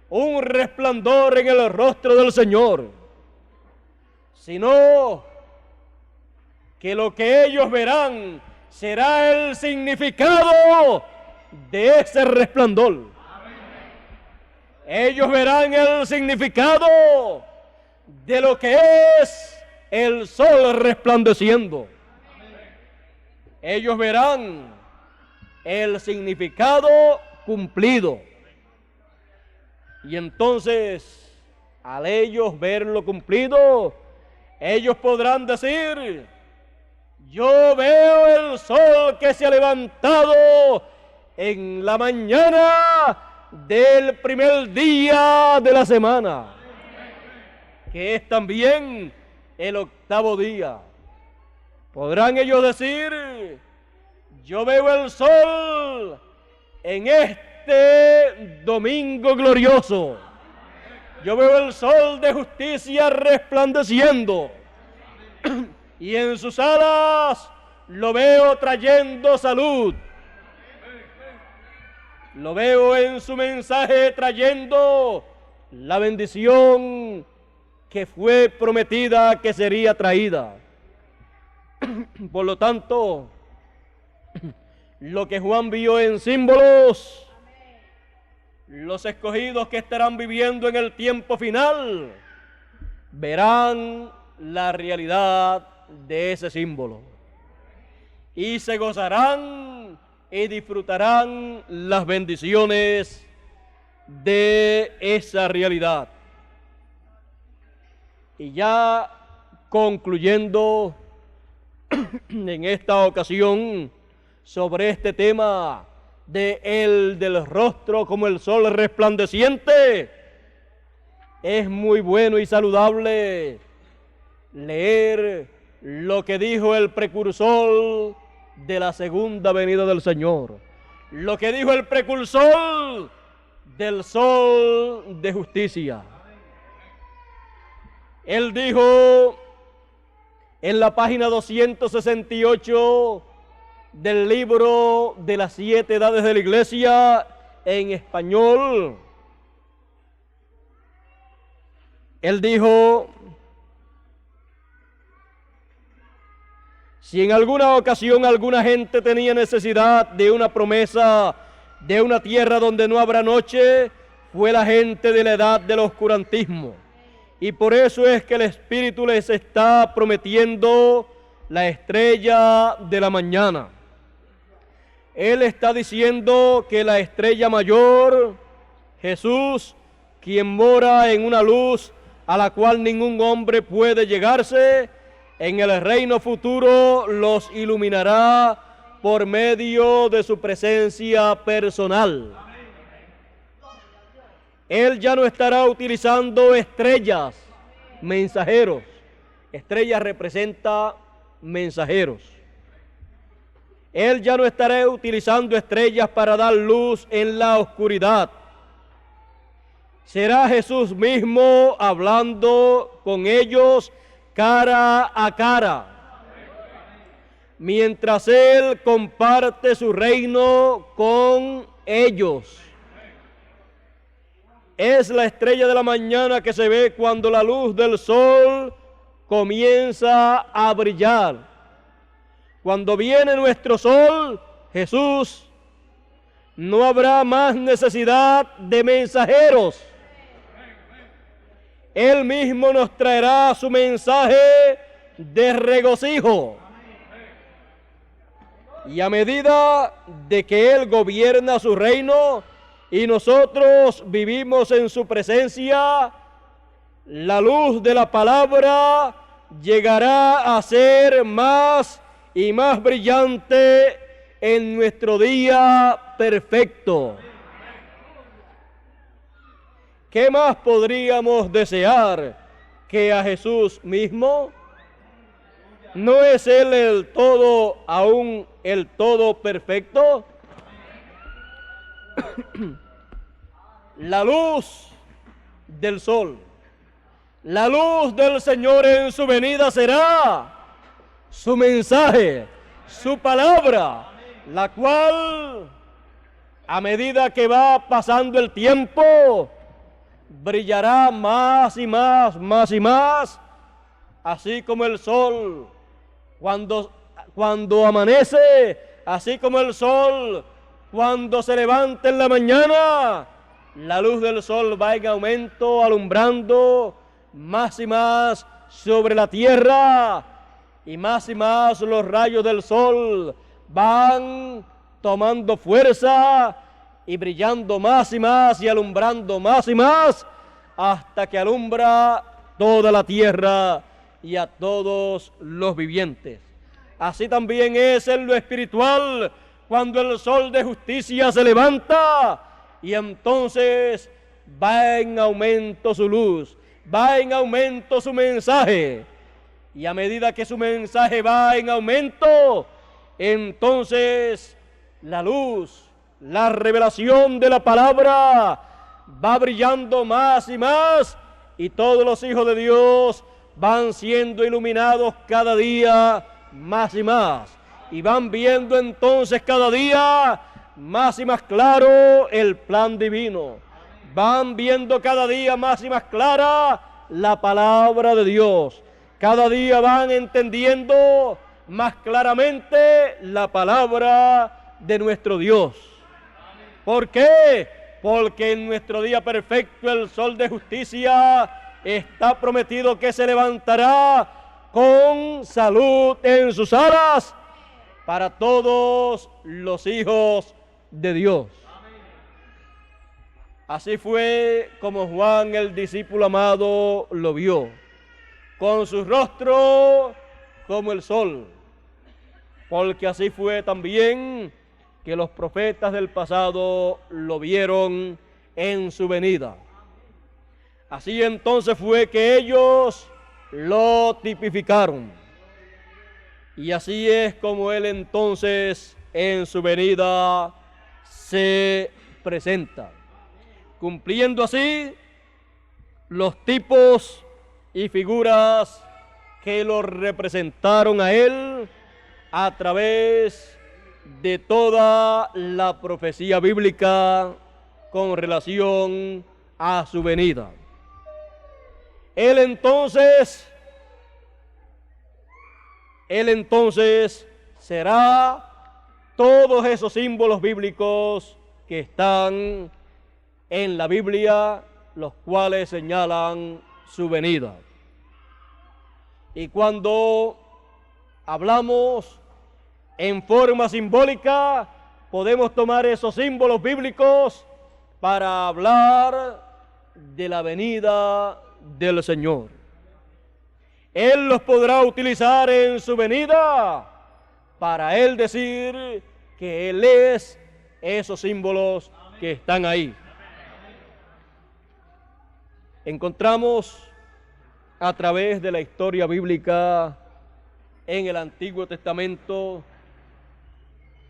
un resplandor en el rostro del Señor, sino que lo que ellos verán será el significado de ese resplandor. Ellos verán el significado de lo que es el sol resplandeciendo. Ellos verán el significado cumplido. Y entonces, al ellos verlo cumplido, ellos podrán decir: yo veo el sol que se ha levantado en la mañana del primer día de la semana, que es también el octavo día. Podrán ellos decir: yo veo el sol en este domingo glorioso. Yo veo el sol de justicia resplandeciendo. Y en sus alas lo veo trayendo salud. Lo veo en su mensaje trayendo la bendición que fue prometida que sería traída. Por lo tanto, lo que Juan vio en símbolos, los escogidos que estarán viviendo en el tiempo final, verán la realidad de ese símbolo y se gozarán y disfrutarán las bendiciones de esa realidad. Y ya concluyendo en esta ocasión sobre este tema de el del rostro como el sol resplandeciente, es muy bueno y saludable leer lo que dijo el precursor de la segunda venida del Señor, lo que dijo el precursor del sol de justicia. Él dijo en la página 268 del libro de las 7 edades de la Iglesia en español, él dijo: si en alguna ocasión alguna gente tenía necesidad de una promesa de una tierra donde no habrá noche, fue la gente de la edad del oscurantismo. Y por eso es que el Espíritu les está prometiendo la estrella de la mañana. Él está diciendo que la estrella mayor, Jesús, quien mora en una luz a la cual ningún hombre puede llegarse, en el reino futuro los iluminará por medio de su presencia personal. Él ya no estará utilizando estrellas, mensajeros. Estrella representa mensajeros. Él ya no estará utilizando estrellas para dar luz en la oscuridad. Será Jesús mismo hablando con ellos cara a cara, mientras Él comparte su reino con ellos. Es la estrella de la mañana que se ve cuando la luz del sol comienza a brillar. Cuando viene nuestro sol, Jesús, no habrá más necesidad de mensajeros. Él mismo nos traerá su mensaje de regocijo. Y a medida de que Él gobierna su reino y nosotros vivimos en su presencia, la luz de la palabra llegará a ser más y más brillante en nuestro día perfecto. ¿Qué más podríamos desear que a Jesús mismo? ¿No es Él el todo, aún el todo perfecto? La luz del sol, la luz del Señor en su venida será su mensaje, su palabra, la cual, a medida que va pasando el tiempo, brillará más y más, más y más, así como el sol cuando amanece, así como el sol cuando se levanta en la mañana. La luz del sol va en aumento, alumbrando más y más sobre la tierra, y más los rayos del sol van tomando fuerza y brillando más y alumbrando más y más, hasta que alumbra toda la tierra y a todos los vivientes. Así también es en lo espiritual, cuando el sol de justicia se levanta, y entonces va en aumento su luz, va en aumento su mensaje, y a medida que su mensaje va en aumento, entonces la luz, la revelación de la palabra va brillando más y más, y todos los hijos de Dios van siendo iluminados cada día más y más, y van viendo entonces cada día más y más claro el plan divino. Van viendo cada día más y más clara la palabra de Dios. Cada día van entendiendo más claramente la palabra de nuestro Dios. ¿Por qué? Porque en nuestro día perfecto el sol de justicia está prometido que se levantará con salud en sus alas para todos los hijos de Dios. Así fue como Juan, el discípulo amado, lo vio, con su rostro como el sol, porque así fue también que los profetas del pasado lo vieron en su venida. Así entonces fue que ellos lo tipificaron. Y así es como Él entonces en su venida se presenta, cumpliendo así los tipos y figuras que lo representaron a Él a través de toda la profecía bíblica con relación a su venida. Él entonces será todos esos símbolos bíblicos que están en la Biblia, los cuales señalan su venida. Y cuando hablamos en forma simbólica, podemos tomar esos símbolos bíblicos para hablar de la venida del Señor. Él los podrá utilizar en su venida para Él decir que Él es esos símbolos que están ahí. Encontramos a través de la historia bíblica en el Antiguo Testamento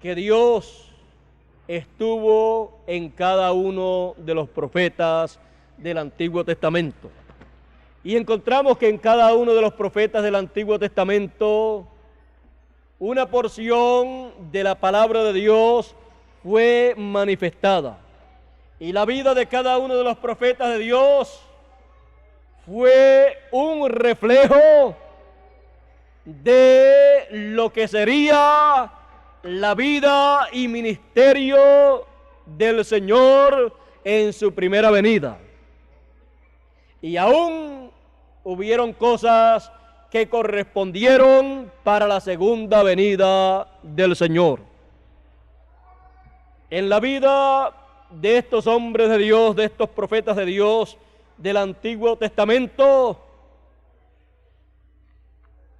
que Dios estuvo en cada uno de los profetas del Antiguo Testamento. Y encontramos que en cada uno de los profetas del Antiguo Testamento una porción de la palabra de Dios fue manifestada. Y la vida de cada uno de los profetas de Dios fue un reflejo de lo que sería la vida y ministerio del Señor en su primera venida. Y aún hubieron cosas que correspondieron para la segunda venida del Señor. En la vida de estos hombres de Dios, de estos profetas de Dios del Antiguo Testamento,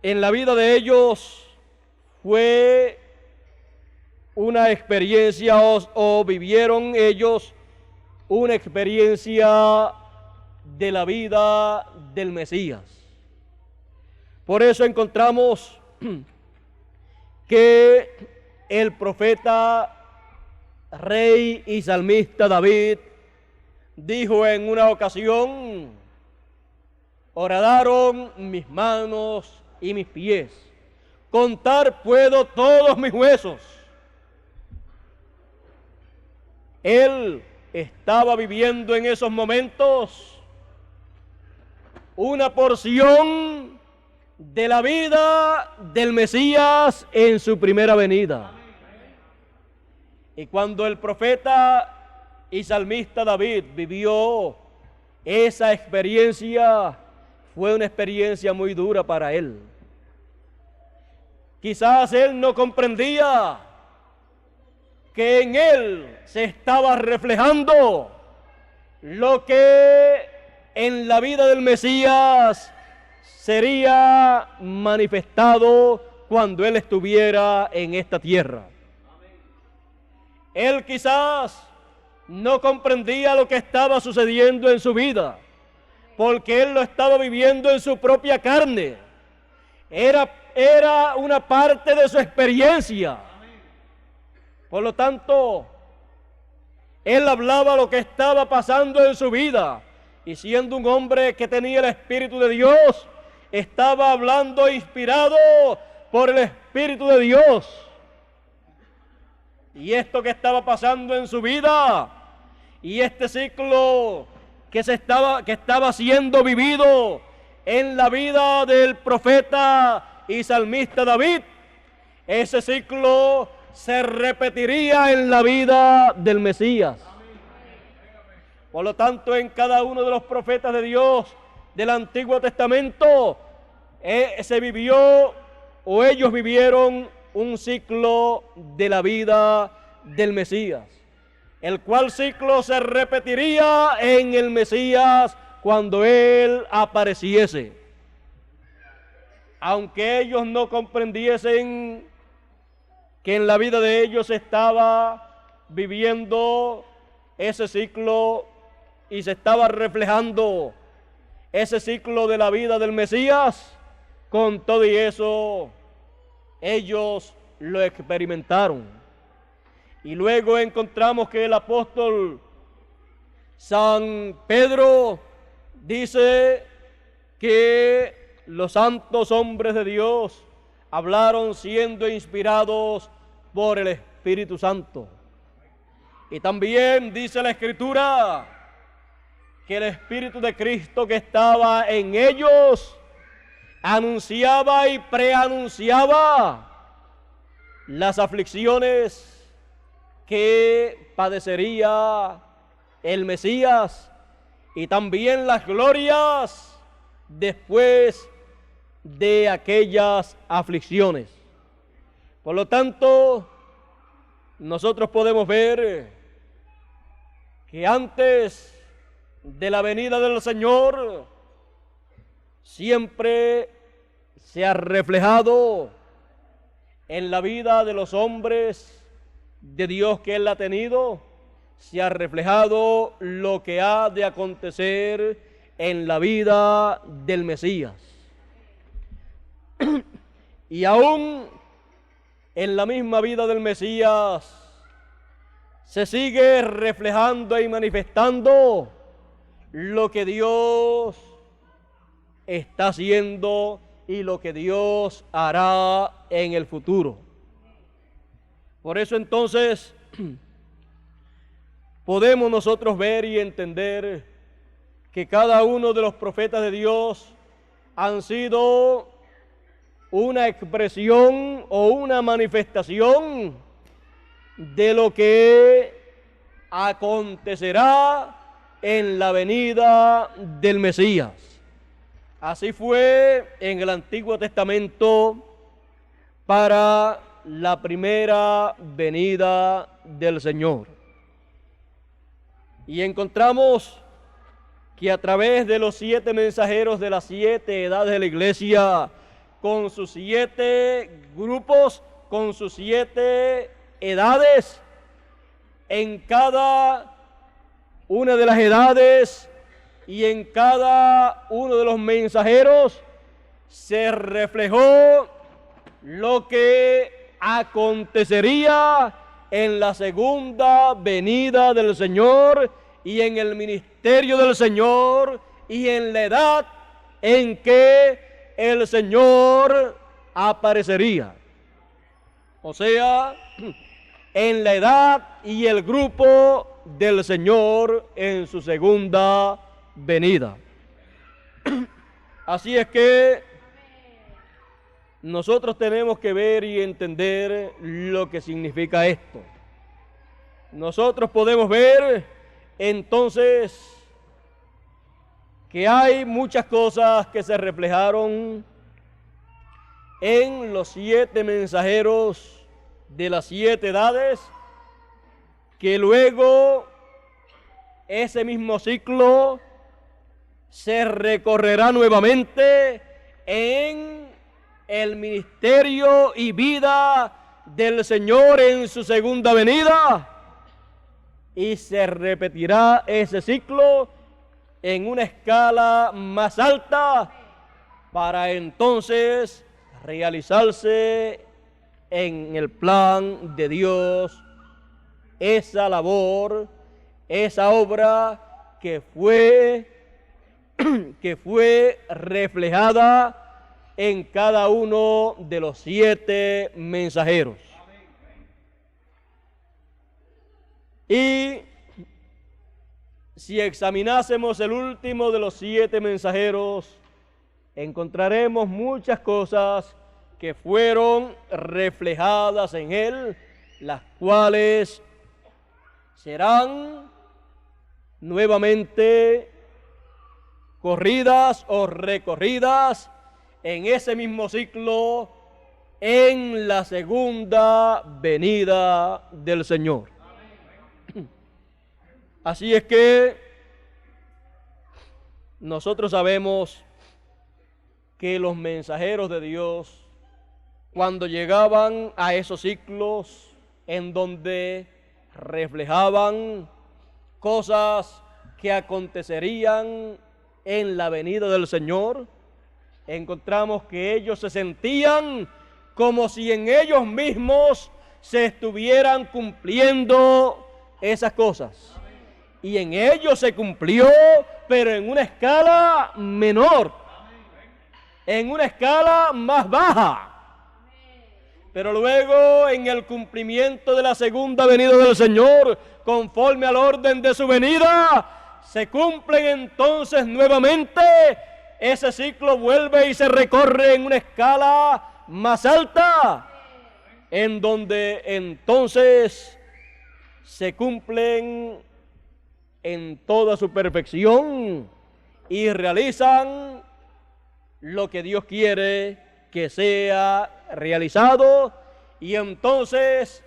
en la vida de ellos fue una experiencia o vivieron ellos una experiencia de la vida del Mesías. Por eso encontramos que el profeta, rey y salmista David dijo en una ocasión: horadaron mis manos y mis pies, contar puedo todos mis huesos. Él estaba viviendo en esos momentos una porción de la vida del Mesías en su primera venida. Y cuando el profeta y salmista David vivió esa experiencia, fue una experiencia muy dura para él. Quizás él no comprendía que en él se estaba reflejando lo que en la vida del Mesías sería manifestado cuando él estuviera en esta tierra. Él quizás no comprendía lo que estaba sucediendo en su vida, porque él lo estaba viviendo en su propia carne. Era una parte de su experiencia. Por lo tanto, él hablaba lo que estaba pasando en su vida, y siendo un hombre que tenía el Espíritu de Dios, estaba hablando inspirado por el Espíritu de Dios. Y esto que estaba pasando en su vida, y este ciclo que estaba siendo vivido en la vida del profeta y salmista David, ese ciclo se repetiría en la vida del Mesías. Por lo tanto, en cada uno de los profetas de Dios del Antiguo Testamento se vivió, o ellos vivieron, un ciclo de la vida del Mesías, el cual ciclo se repetiría en el Mesías cuando Él apareciese. Aunque ellos no comprendiesen que en la vida de ellos estaba viviendo ese ciclo y se estaba reflejando ese ciclo de la vida del Mesías, con todo y eso ellos lo experimentaron. Y luego encontramos que el apóstol San Pedro dice que los santos hombres de Dios hablaron siendo inspirados por el Espíritu Santo. Y también dice la Escritura que el Espíritu de Cristo que estaba en ellos anunciaba y preanunciaba las aflicciones que padecería el Mesías y también las glorias después de aquellas aflicciones. Por lo tanto, nosotros podemos ver que antes de la venida del Señor siempre se ha reflejado en la vida de los hombres de Dios que Él ha tenido, se ha reflejado lo que ha de acontecer en la vida del Mesías. Y aún en la misma vida del Mesías se sigue reflejando y manifestando lo que Dios está haciendo y lo que Dios hará en el futuro. Por eso entonces podemos nosotros ver y entender que cada uno de los profetas de Dios han sido una expresión o una manifestación de lo que acontecerá en la venida del Mesías. Así fue en el Antiguo Testamento para la primera venida del Señor. Y encontramos que a través de los 7 mensajeros de las 7 edades de la iglesia, con sus 7 grupos, con sus 7 edades, en cada una de las edades y en cada uno de los mensajeros se reflejó lo que acontecería en la segunda venida del Señor y en el ministerio del Señor y en la edad en que el Señor aparecería. O sea, en la edad y el grupo del Señor en su segunda venida. Así es que nosotros tenemos que ver y entender lo que significa esto. Nosotros podemos ver entonces que hay muchas cosas que se reflejaron en los 7 mensajeros de las 7 edades, que luego ese mismo ciclo se recorrerá nuevamente en el ministerio y vida del Señor en su segunda venida, y se repetirá ese ciclo en una escala más alta para entonces realizarse en el plan de Dios esa labor, esa obra que fue reflejada en cada uno de los 7 mensajeros. Y si examinásemos el último de los 7 mensajeros, encontraremos muchas cosas que fueron reflejadas en él, las cuales serán nuevamente corridas o recorridas en ese mismo ciclo en la segunda venida del Señor. Así es que nosotros sabemos que los mensajeros de Dios, cuando llegaban a esos ciclos en donde reflejaban cosas que acontecerían en la venida del Señor, encontramos que ellos se sentían como si en ellos mismos se estuvieran cumpliendo esas cosas. Y en ellos se cumplió, pero en una escala menor, en una escala más baja. Pero luego, en el cumplimiento de la segunda venida del Señor, conforme al orden de su venida, se cumplen entonces nuevamente. Ese ciclo vuelve y se recorre en una escala más alta, en donde entonces se cumplen en toda su perfección y realizan lo que Dios quiere que sea realizado, y entonces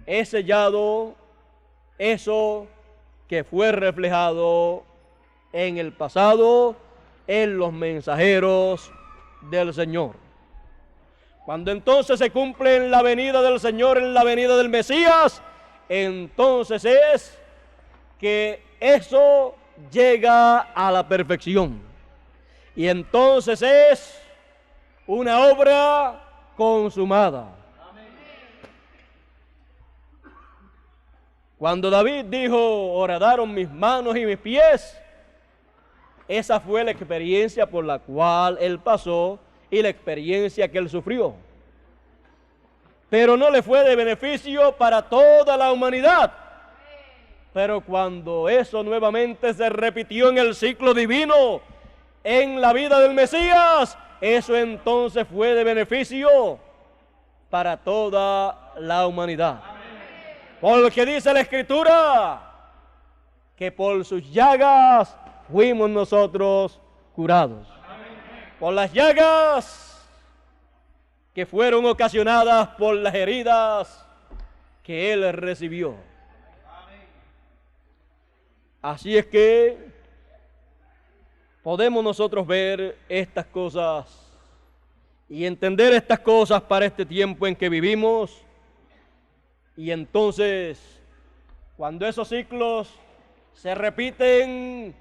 es sellado eso que fue reflejado en el pasado en los mensajeros del Señor. Cuando entonces se cumple en la venida del Señor, en la venida del Mesías, entonces es que eso llega a la perfección. Y entonces es una obra consumada. Cuando David dijo, horadaron mis manos y mis pies, esa fue la experiencia por la cual él pasó y la experiencia que él sufrió. Pero no le fue de beneficio para toda la humanidad. Pero cuando eso nuevamente se repitió en el ciclo divino, en la vida del Mesías, eso entonces fue de beneficio para toda la humanidad. Porque dice la Escritura que por sus llagas fuimos nosotros curados. Por las llagas que fueron ocasionadas por las heridas que Él recibió. Así es que podemos nosotros ver estas cosas y entender estas cosas para este tiempo en que vivimos. Y entonces, cuando esos ciclos se repiten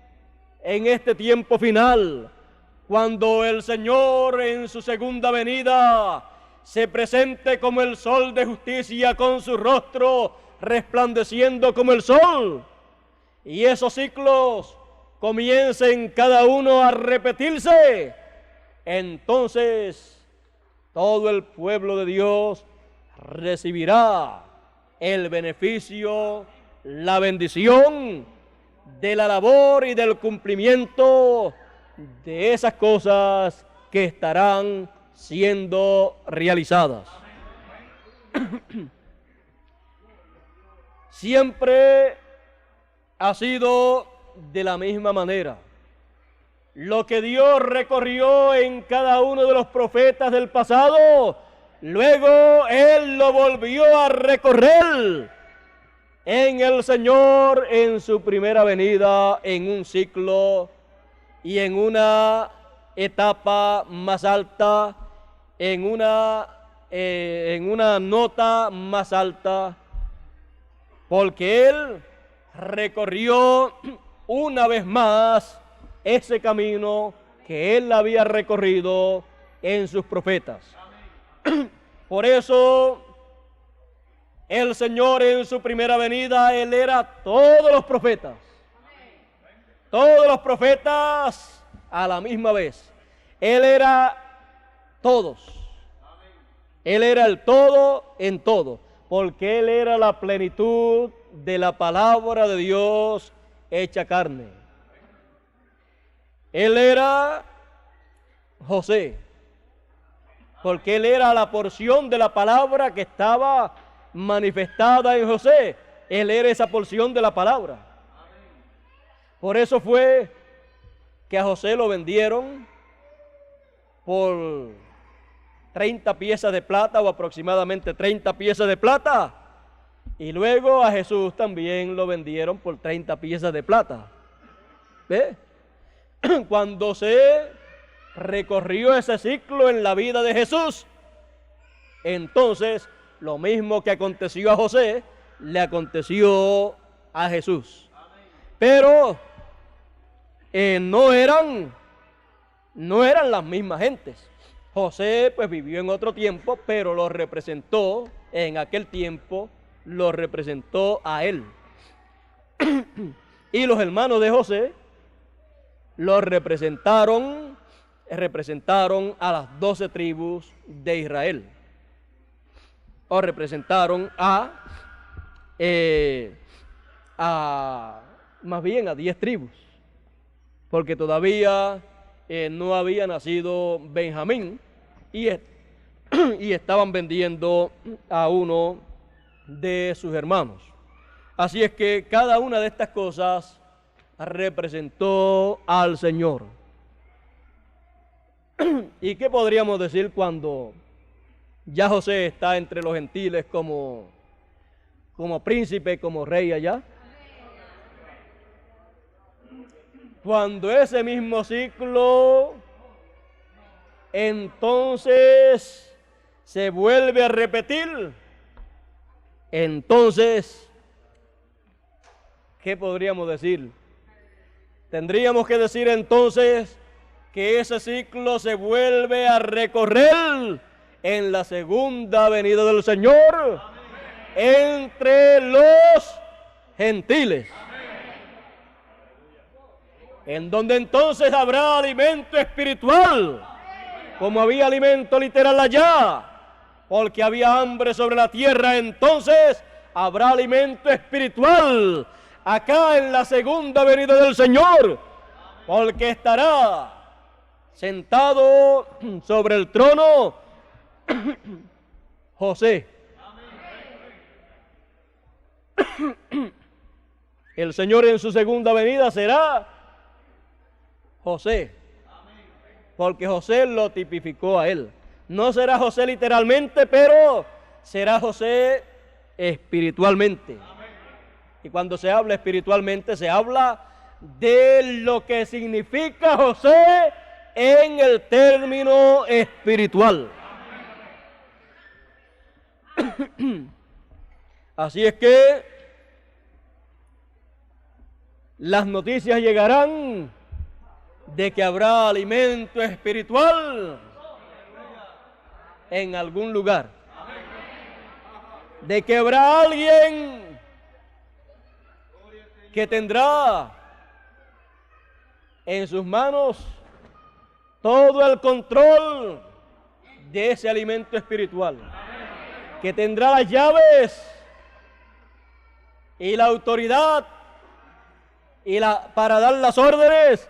en este tiempo final, cuando el Señor en su segunda venida se presente como el sol de justicia con su rostro resplandeciendo como el sol, y esos ciclos comiencen cada uno a repetirse, entonces todo el pueblo de Dios recibirá el beneficio, la bendición de la labor y del cumplimiento de esas cosas que estarán siendo realizadas. Siempre ha sido de la misma manera. Lo que Dios recorrió en cada uno de los profetas del pasado, luego Él lo volvió a recorrer en el Señor en su primera venida, en un ciclo y en una etapa más alta, en una nota más alta, porque Él recorrió una vez más ese camino que Él había recorrido en sus profetas. Por eso el Señor en su primera venida, Él era todos los profetas a la misma vez. Él era todos. Él era el todo en todo, porque Él era la plenitud de la palabra de Dios hecha carne. Él era José, porque Él era la porción de la palabra que estaba manifestada en José. Él era esa porción de la palabra. Por eso fue que a José lo vendieron por 30 piezas de plata, o aproximadamente 30 piezas de plata. Y luego a Jesús también lo vendieron por 30 piezas de plata. ¿Ve? Cuando se recorrió ese ciclo en la vida de Jesús, entonces lo mismo que aconteció a José, le aconteció a Jesús. Pero no eran las mismas gentes. José pues vivió en otro tiempo, pero lo representó en aquel tiempo, lo representó a él. Y los hermanos de José lo representaron a las 12 tribus de Israel. O representaron más bien a 10 tribus, porque todavía no había nacido Benjamín y estaban vendiendo a uno de sus hermanos. Así es que cada una de estas cosas representó al Señor. ¿Y qué podríamos decir cuando ya José está entre los gentiles como príncipe, como rey allá? Cuando ese mismo ciclo entonces se vuelve a repetir, entonces, ¿qué podríamos decir? Tendríamos que decir entonces que ese ciclo se vuelve a recorrer en la segunda venida del Señor entre los gentiles, en donde entonces habrá alimento espiritual, como había alimento literal allá, porque había hambre sobre la tierra. Entonces habrá alimento espiritual acá en la segunda venida del Señor, porque estará sentado sobre el trono José. El Señor en su segunda venida será José. porque José lo tipificó a él. No será José literalmente, pero será José espiritualmente. Y cuando se habla espiritualmente, se habla de lo que significa José en el término espiritual. Así es que las noticias llegarán de que habrá alimento espiritual en algún lugar, de que habrá alguien que tendrá en sus manos todo el control de ese alimento espiritual, que tendrá las llaves y la autoridad para dar las órdenes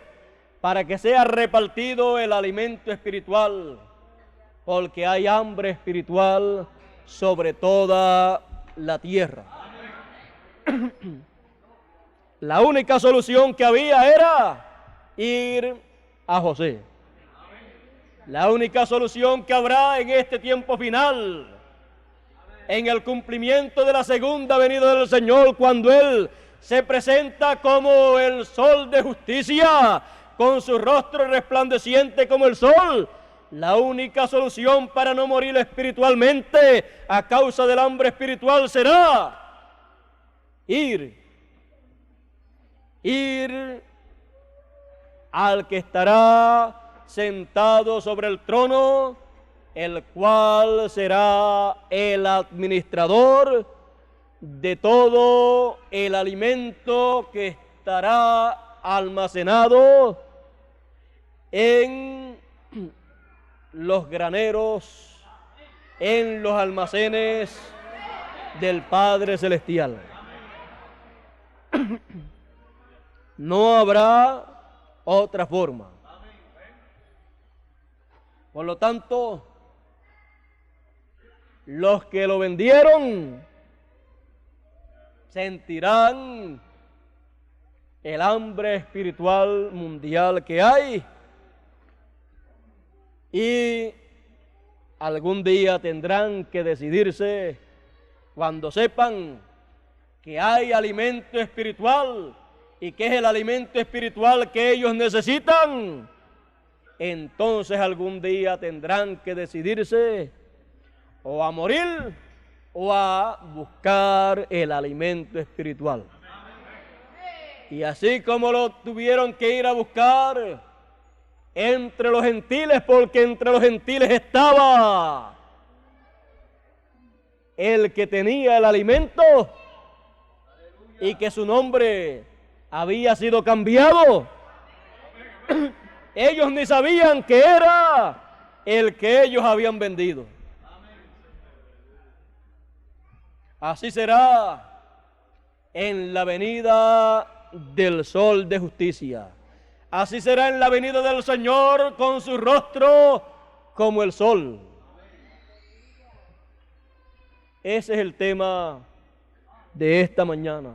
para que sea repartido el alimento espiritual, porque hay hambre espiritual sobre toda la tierra. La única solución que había era ir a José. La única solución que habrá en este tiempo final, en el cumplimiento de la segunda venida del Señor, cuando Él se presenta como el sol de justicia, con su rostro resplandeciente como el sol, la única solución para no morir espiritualmente a causa del hambre espiritual será ir al que estará sentado sobre el trono, el cual será el administrador de todo el alimento que estará almacenado en los graneros, en los almacenes del Padre Celestial. No habrá otra forma. Por lo tanto, los que lo vendieron sentirán el hambre espiritual mundial que hay, y algún día tendrán que decidirse cuando sepan que hay alimento espiritual y que es el alimento espiritual que ellos necesitan. Entonces algún día tendrán que decidirse o a morir o a buscar el alimento espiritual. Y así como lo tuvieron que ir a buscar entre los gentiles, porque entre los gentiles estaba el que tenía el alimento y que su nombre había sido cambiado, ellos ni sabían que era el que ellos habían vendido. Así será en la venida del sol de justicia. Así será en la venida del Señor con su rostro como el sol. Ese es el tema de esta mañana.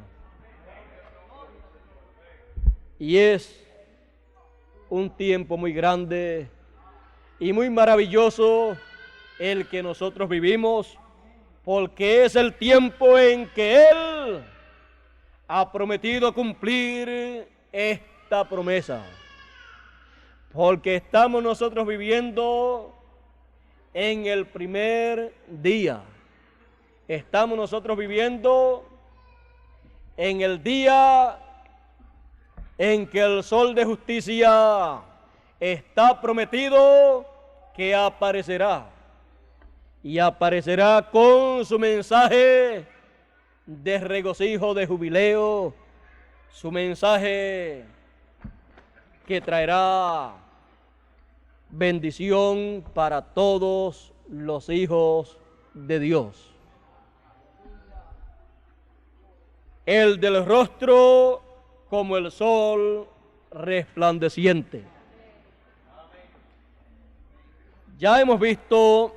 Y es un tiempo muy grande y muy maravilloso el que nosotros vivimos, porque es el tiempo en que Él ha prometido cumplir esta promesa. Porque estamos nosotros viviendo en el primer día. Estamos nosotros viviendo en el día en que el sol de justicia está prometido que aparecerá. Y aparecerá con su mensaje de regocijo, de jubileo, su mensaje que traerá bendición para todos los hijos de Dios. El del rostro como el sol resplandeciente. Ya hemos visto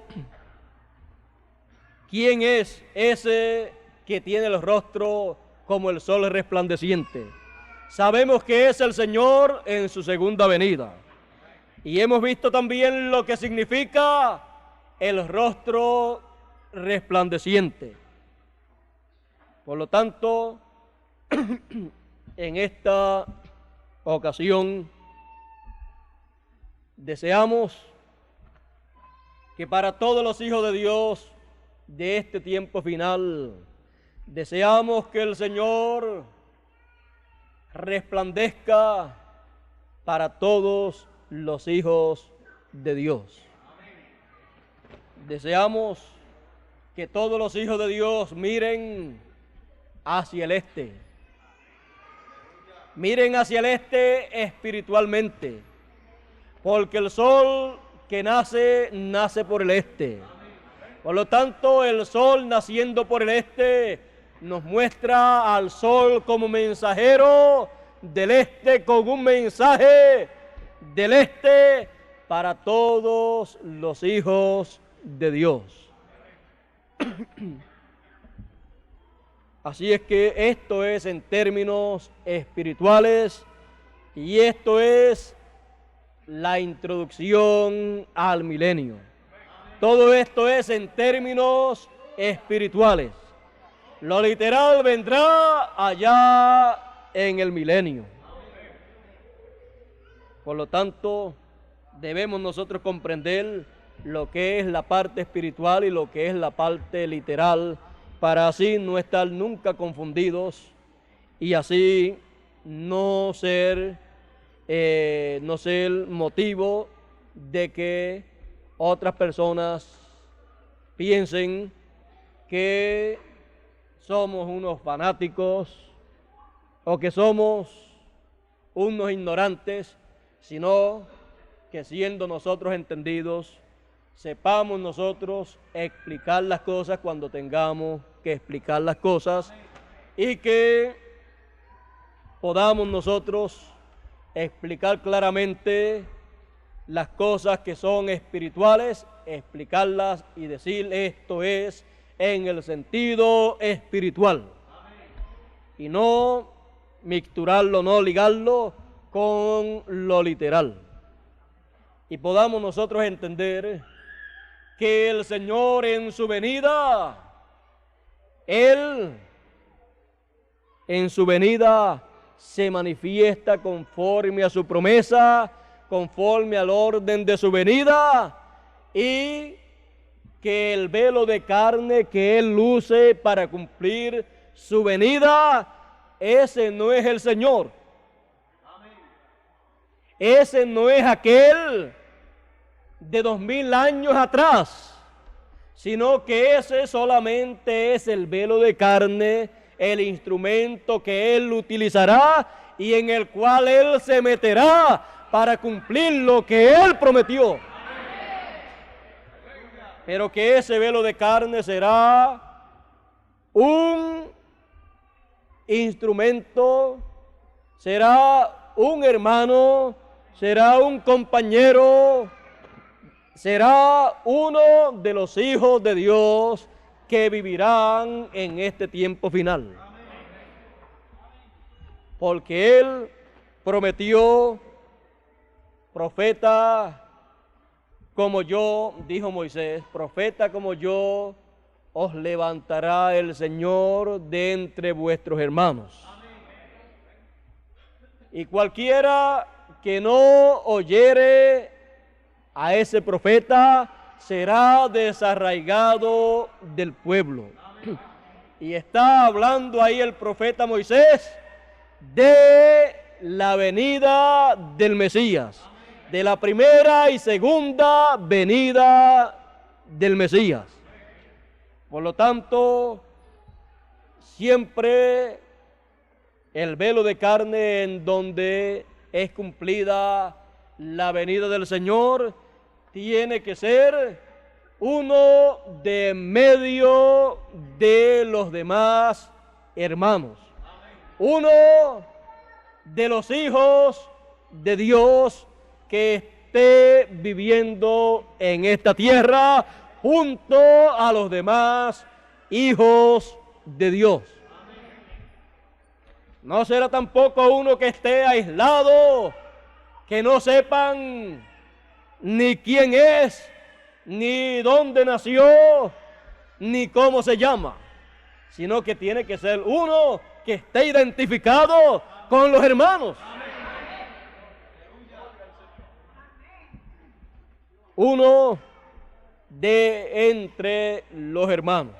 quién es ese que tiene el rostro como el sol resplandeciente. Sabemos que es el Señor en su segunda venida. Y hemos visto también lo que significa el rostro resplandeciente. Por lo tanto, en esta ocasión deseamos que para todos los hijos de Dios de este tiempo final, deseamos que el Señor resplandezca para todos los hijos de Dios. Deseamos que todos los hijos de Dios miren hacia el este. Miren hacia el este espiritualmente, porque el sol que nace, nace por el este. Por lo tanto, el sol naciendo por el este nos muestra al sol como mensajero del este, con un mensaje del este para todos los hijos de Dios. Así es que esto es en términos espirituales y esto es la introducción al milenio. Todo esto es en términos espirituales. Lo literal vendrá allá en el milenio. Por lo tanto, debemos nosotros comprender lo que es la parte espiritual y lo que es la parte literal, para así no estar nunca confundidos y así no ser motivo de que otras personas piensen que somos unos fanáticos o que somos unos ignorantes, sino que siendo nosotros entendidos, sepamos nosotros explicar las cosas cuando tengamos que explicar las cosas y que podamos nosotros explicar claramente las cosas que son espirituales, explicarlas y decir esto es en el sentido espiritual y no mixturarlo, no ligarlo con lo literal. Y podamos nosotros entender que el Señor en su venida, Él en su venida se manifiesta conforme a su promesa, conforme al orden de su venida, y que el velo de carne que Él luce para cumplir su venida, ese no es el Señor. Ese no es aquel de 2000 años atrás, sino que ese solamente es el velo de carne, el instrumento que Él utilizará y en el cual Él se meterá para cumplir lo que Él prometió. Pero que ese velo de carne será un instrumento, será un hermano, será un compañero, será uno de los hijos de Dios que vivirán en este tiempo final. Porque Él prometió, profeta como yo, dijo Moisés, profeta como yo, os levantará el Señor de entre vuestros hermanos. Y cualquiera que no oyere a ese profeta será desarraigado del pueblo. Y está hablando ahí el profeta Moisés de la venida del Mesías, de la primera y segunda venida del Mesías. Por lo tanto, siempre el velo de carne en donde es cumplida la venida del Señor tiene que ser uno de medio de los demás hermanos, uno de los hijos de Dios que esté viviendo en esta tierra junto a los demás hijos de Dios. No será tampoco uno que esté aislado, que no sepan ni quién es, ni dónde nació, ni cómo se llama, sino que tiene que ser uno que esté identificado con los hermanos. Uno de entre los hermanos.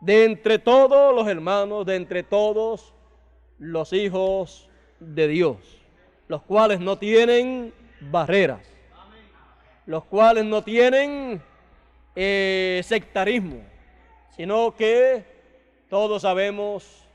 De entre todos los hermanos, de entre todos los hijos de Dios, los cuales no tienen barreras, los cuales no tienen sectarismo, sino que todos sabemos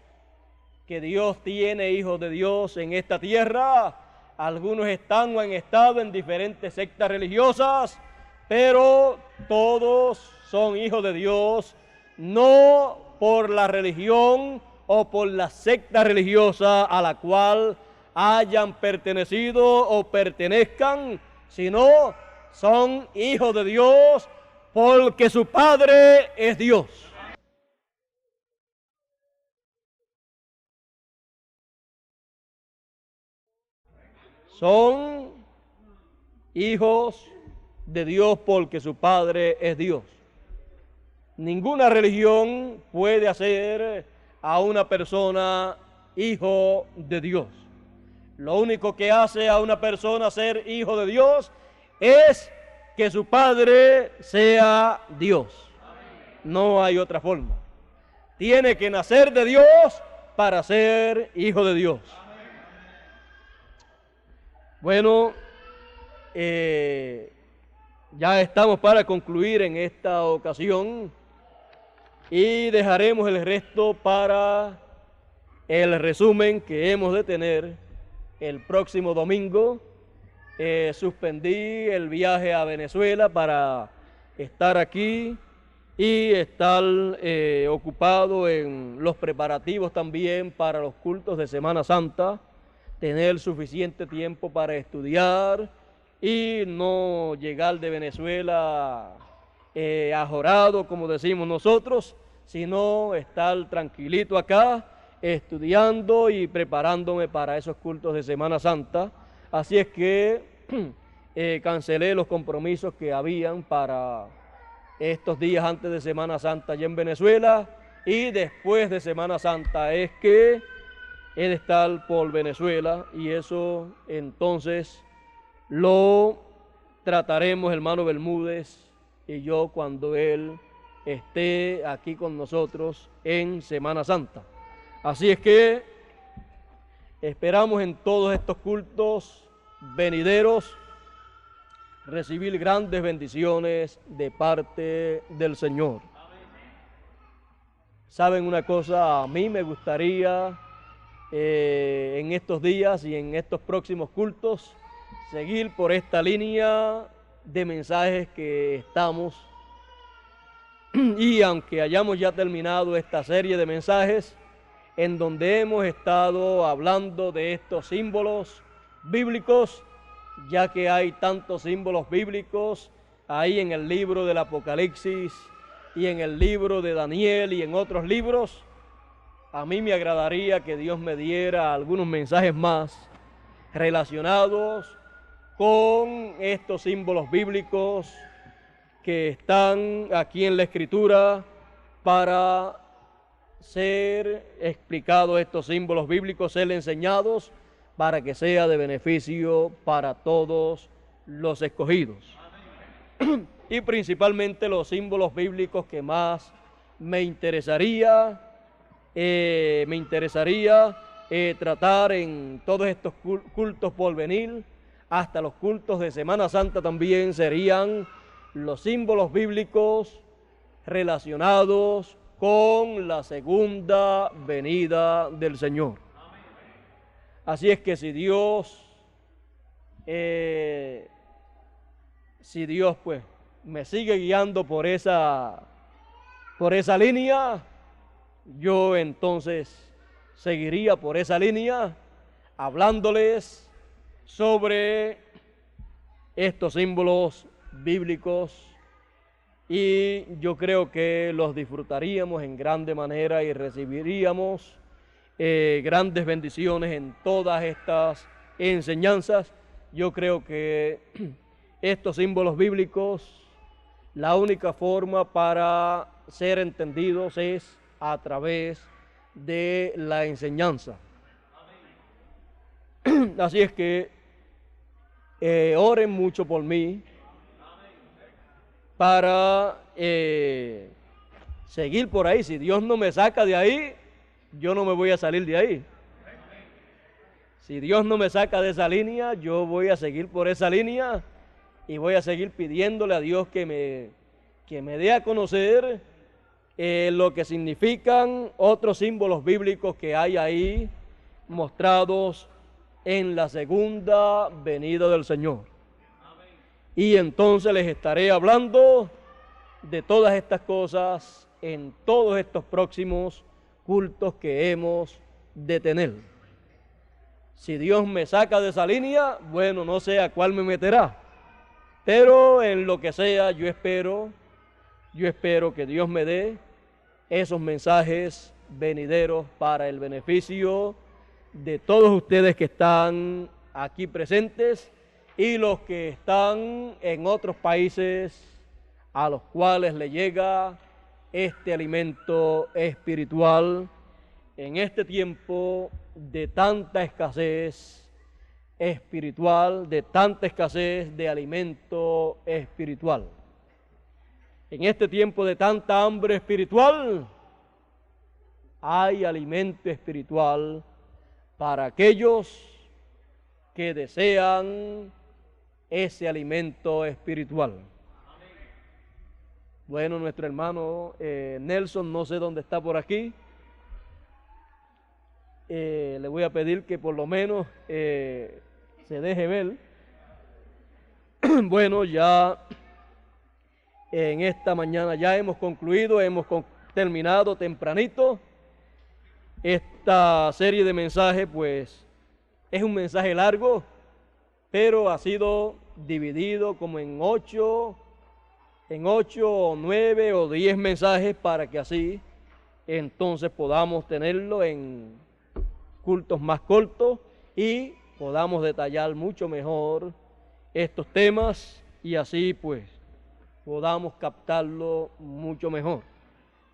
que Dios tiene hijos de Dios en esta tierra. Algunos están o han estado en diferentes sectas religiosas, pero todos son hijos de Dios, no por la religión o por la secta religiosa a la cual hayan pertenecido o pertenezcan, sino son hijos de Dios porque su Padre es Dios. Son hijos de Dios porque su Padre es Dios. Ninguna religión puede hacer a una persona hijo de Dios. Lo único que hace a una persona ser hijo de Dios es que su Padre sea Dios. No hay otra forma. Tiene que nacer de Dios para ser hijo de Dios. Bueno, ya estamos para concluir en esta ocasión y dejaremos el resto para el resumen que hemos de tener el próximo domingo. Suspendí el viaje a Venezuela para estar aquí y estar ocupado en los preparativos también para los cultos de Semana Santa, tener suficiente tiempo para estudiar y no llegar de Venezuela ajorado, como decimos nosotros, sino estar tranquilito acá, estudiando y preparándome para esos cultos de Semana Santa. Así es que cancelé los compromisos que habían para estos días antes de Semana Santa allá en Venezuela, y después de Semana Santa es que he de estar por Venezuela, y eso entonces lo trataremos hermano Bermúdez y yo cuando él esté aquí con nosotros en Semana Santa. Así es que esperamos en todos estos cultos venideros recibir grandes bendiciones de parte del Señor. ¿Saben una cosa? A mí me gustaría en estos días y en estos próximos cultos seguir por esta línea de mensajes que estamos, y aunque hayamos ya terminado esta serie de mensajes en donde hemos estado hablando de estos símbolos bíblicos, ya que hay tantos símbolos bíblicos ahí en el libro del Apocalipsis y en el libro de Daniel y en otros libros, a mí me agradaría que Dios me diera algunos mensajes más relacionados con estos símbolos bíblicos que están aquí en la Escritura, para ser explicados estos símbolos bíblicos, ser enseñados para que sea de beneficio para todos los escogidos. Y principalmente los símbolos bíblicos que más me interesaría tratar en todos estos cultos por venir, hasta los cultos de Semana Santa también, serían los símbolos bíblicos relacionados con la segunda venida del Señor. Así es que si Dios pues me sigue guiando por esa línea, yo entonces seguiría por esa línea hablándoles sobre estos símbolos bíblicos, y yo creo que los disfrutaríamos en grande manera y recibiríamos grandes bendiciones en todas estas enseñanzas, yo creo que estos símbolos bíblicos, la única forma para ser entendidos es a través de la enseñanza. Así es que oren mucho por mí para seguir por ahí. Si Dios no me saca de ahí, yo no me voy a salir de ahí. Si Dios no me saca de esa línea, yo voy a seguir por esa línea y voy a seguir pidiéndole a Dios que me dé a conocer lo que significan otros símbolos bíblicos que hay ahí mostrados en la segunda venida del Señor. Y entonces les estaré hablando de todas estas cosas en todos estos próximos cultos que hemos de tener. Si Dios me saca de esa línea, bueno, no sé a cuál me meterá, pero en lo que sea, yo espero que Dios me dé esos mensajes venideros para el beneficio de todos ustedes que están aquí presentes y los que están en otros países a los cuales le llega este alimento espiritual en este tiempo de tanta escasez espiritual, de tanta escasez de alimento espiritual. En este tiempo de tanta hambre espiritual, hay alimento espiritual para aquellos que desean ese alimento espiritual. Bueno, nuestro hermano Nelson, no sé dónde está por aquí. Le voy a pedir que por lo menos se deje ver. Bueno, ya en esta mañana ya hemos concluido, terminado tempranito esta serie de mensajes. Pues es un mensaje largo, pero ha sido dividido como en 8 o 9 o 10 mensajes para que así entonces podamos tenerlo en cultos más cortos y podamos detallar mucho mejor estos temas y así pues podamos captarlo mucho mejor.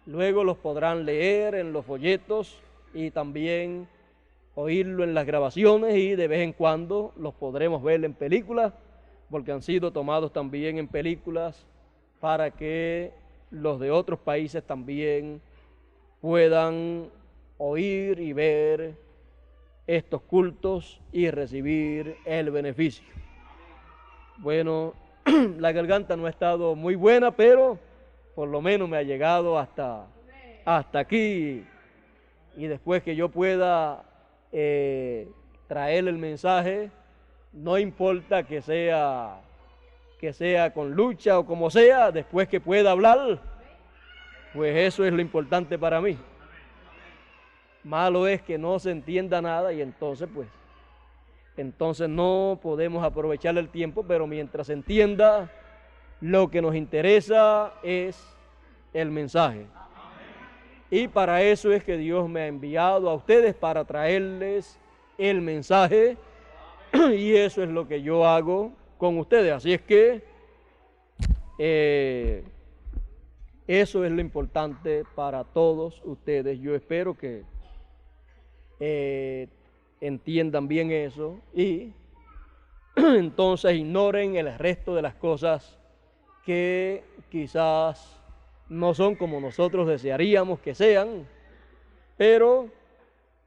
Luego los podrán leer en los folletos y también oírlo en las grabaciones y de vez en cuando los podremos ver en películas, porque han sido tomados también en películas para que los de otros países también puedan oír y ver estos cultos y recibir el beneficio. Bueno, la garganta no ha estado muy buena, pero por lo menos me ha llegado hasta aquí, y después que yo pueda traer el mensaje, no importa que sea con lucha o como sea, después que pueda hablar, pues eso es lo importante para mí. Malo es que no se entienda nada y entonces no podemos aprovechar el tiempo, pero mientras se entienda, lo que nos interesa es el mensaje. Y para eso es que Dios me ha enviado a ustedes, para traerles el mensaje, y eso es lo que yo hago con ustedes. Así es que eso es lo importante para todos ustedes. Yo espero que entiendan bien eso y entonces ignoren el resto de las cosas que quizás no son como nosotros desearíamos que sean, pero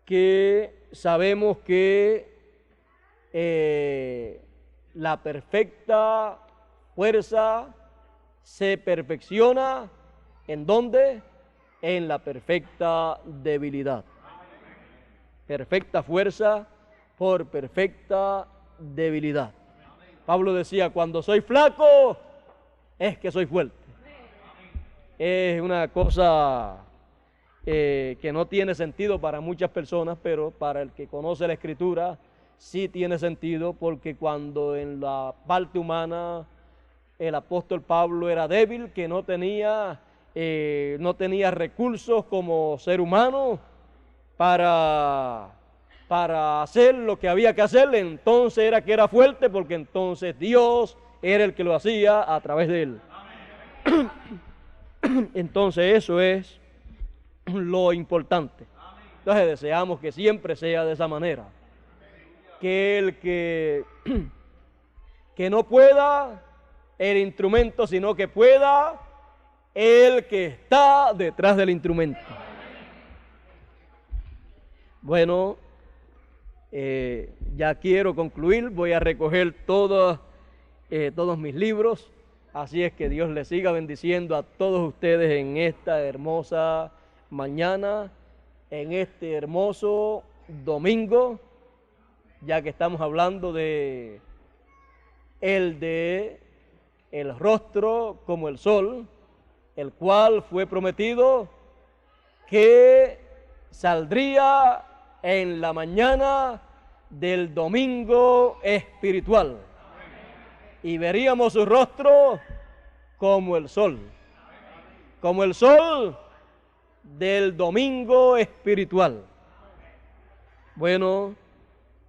que sabemos que la perfecta fuerza se perfecciona ¿en dónde? En la perfecta debilidad. Perfecta fuerza por perfecta debilidad. Pablo decía, cuando soy flaco es que soy fuerte. Es una cosa que no tiene sentido para muchas personas, pero para el que conoce la Escritura sí tiene sentido, porque cuando en la parte humana el apóstol Pablo era débil, que no tenía recursos como ser humano para para hacer lo que había que hacer, entonces era que era fuerte, porque entonces Dios era el que lo hacía a través de él. Entonces eso es lo importante. Entonces deseamos que siempre sea de esa manera. Que el que no pueda el instrumento, sino que pueda el que está detrás del instrumento. Bueno, ya quiero concluir, voy a recoger todos mis libros, así es que Dios les siga bendiciendo a todos ustedes en esta hermosa mañana, en este hermoso domingo, ya que estamos hablando de el rostro como el sol, el cual fue prometido que saldría en la mañana del domingo espiritual y veríamos su rostro como el sol del domingo espiritual. Bueno,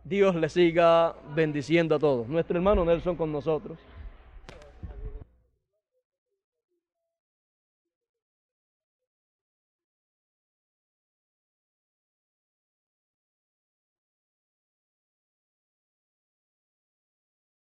Dios les siga bendiciendo a todos. Nuestro hermano Nelson con nosotros.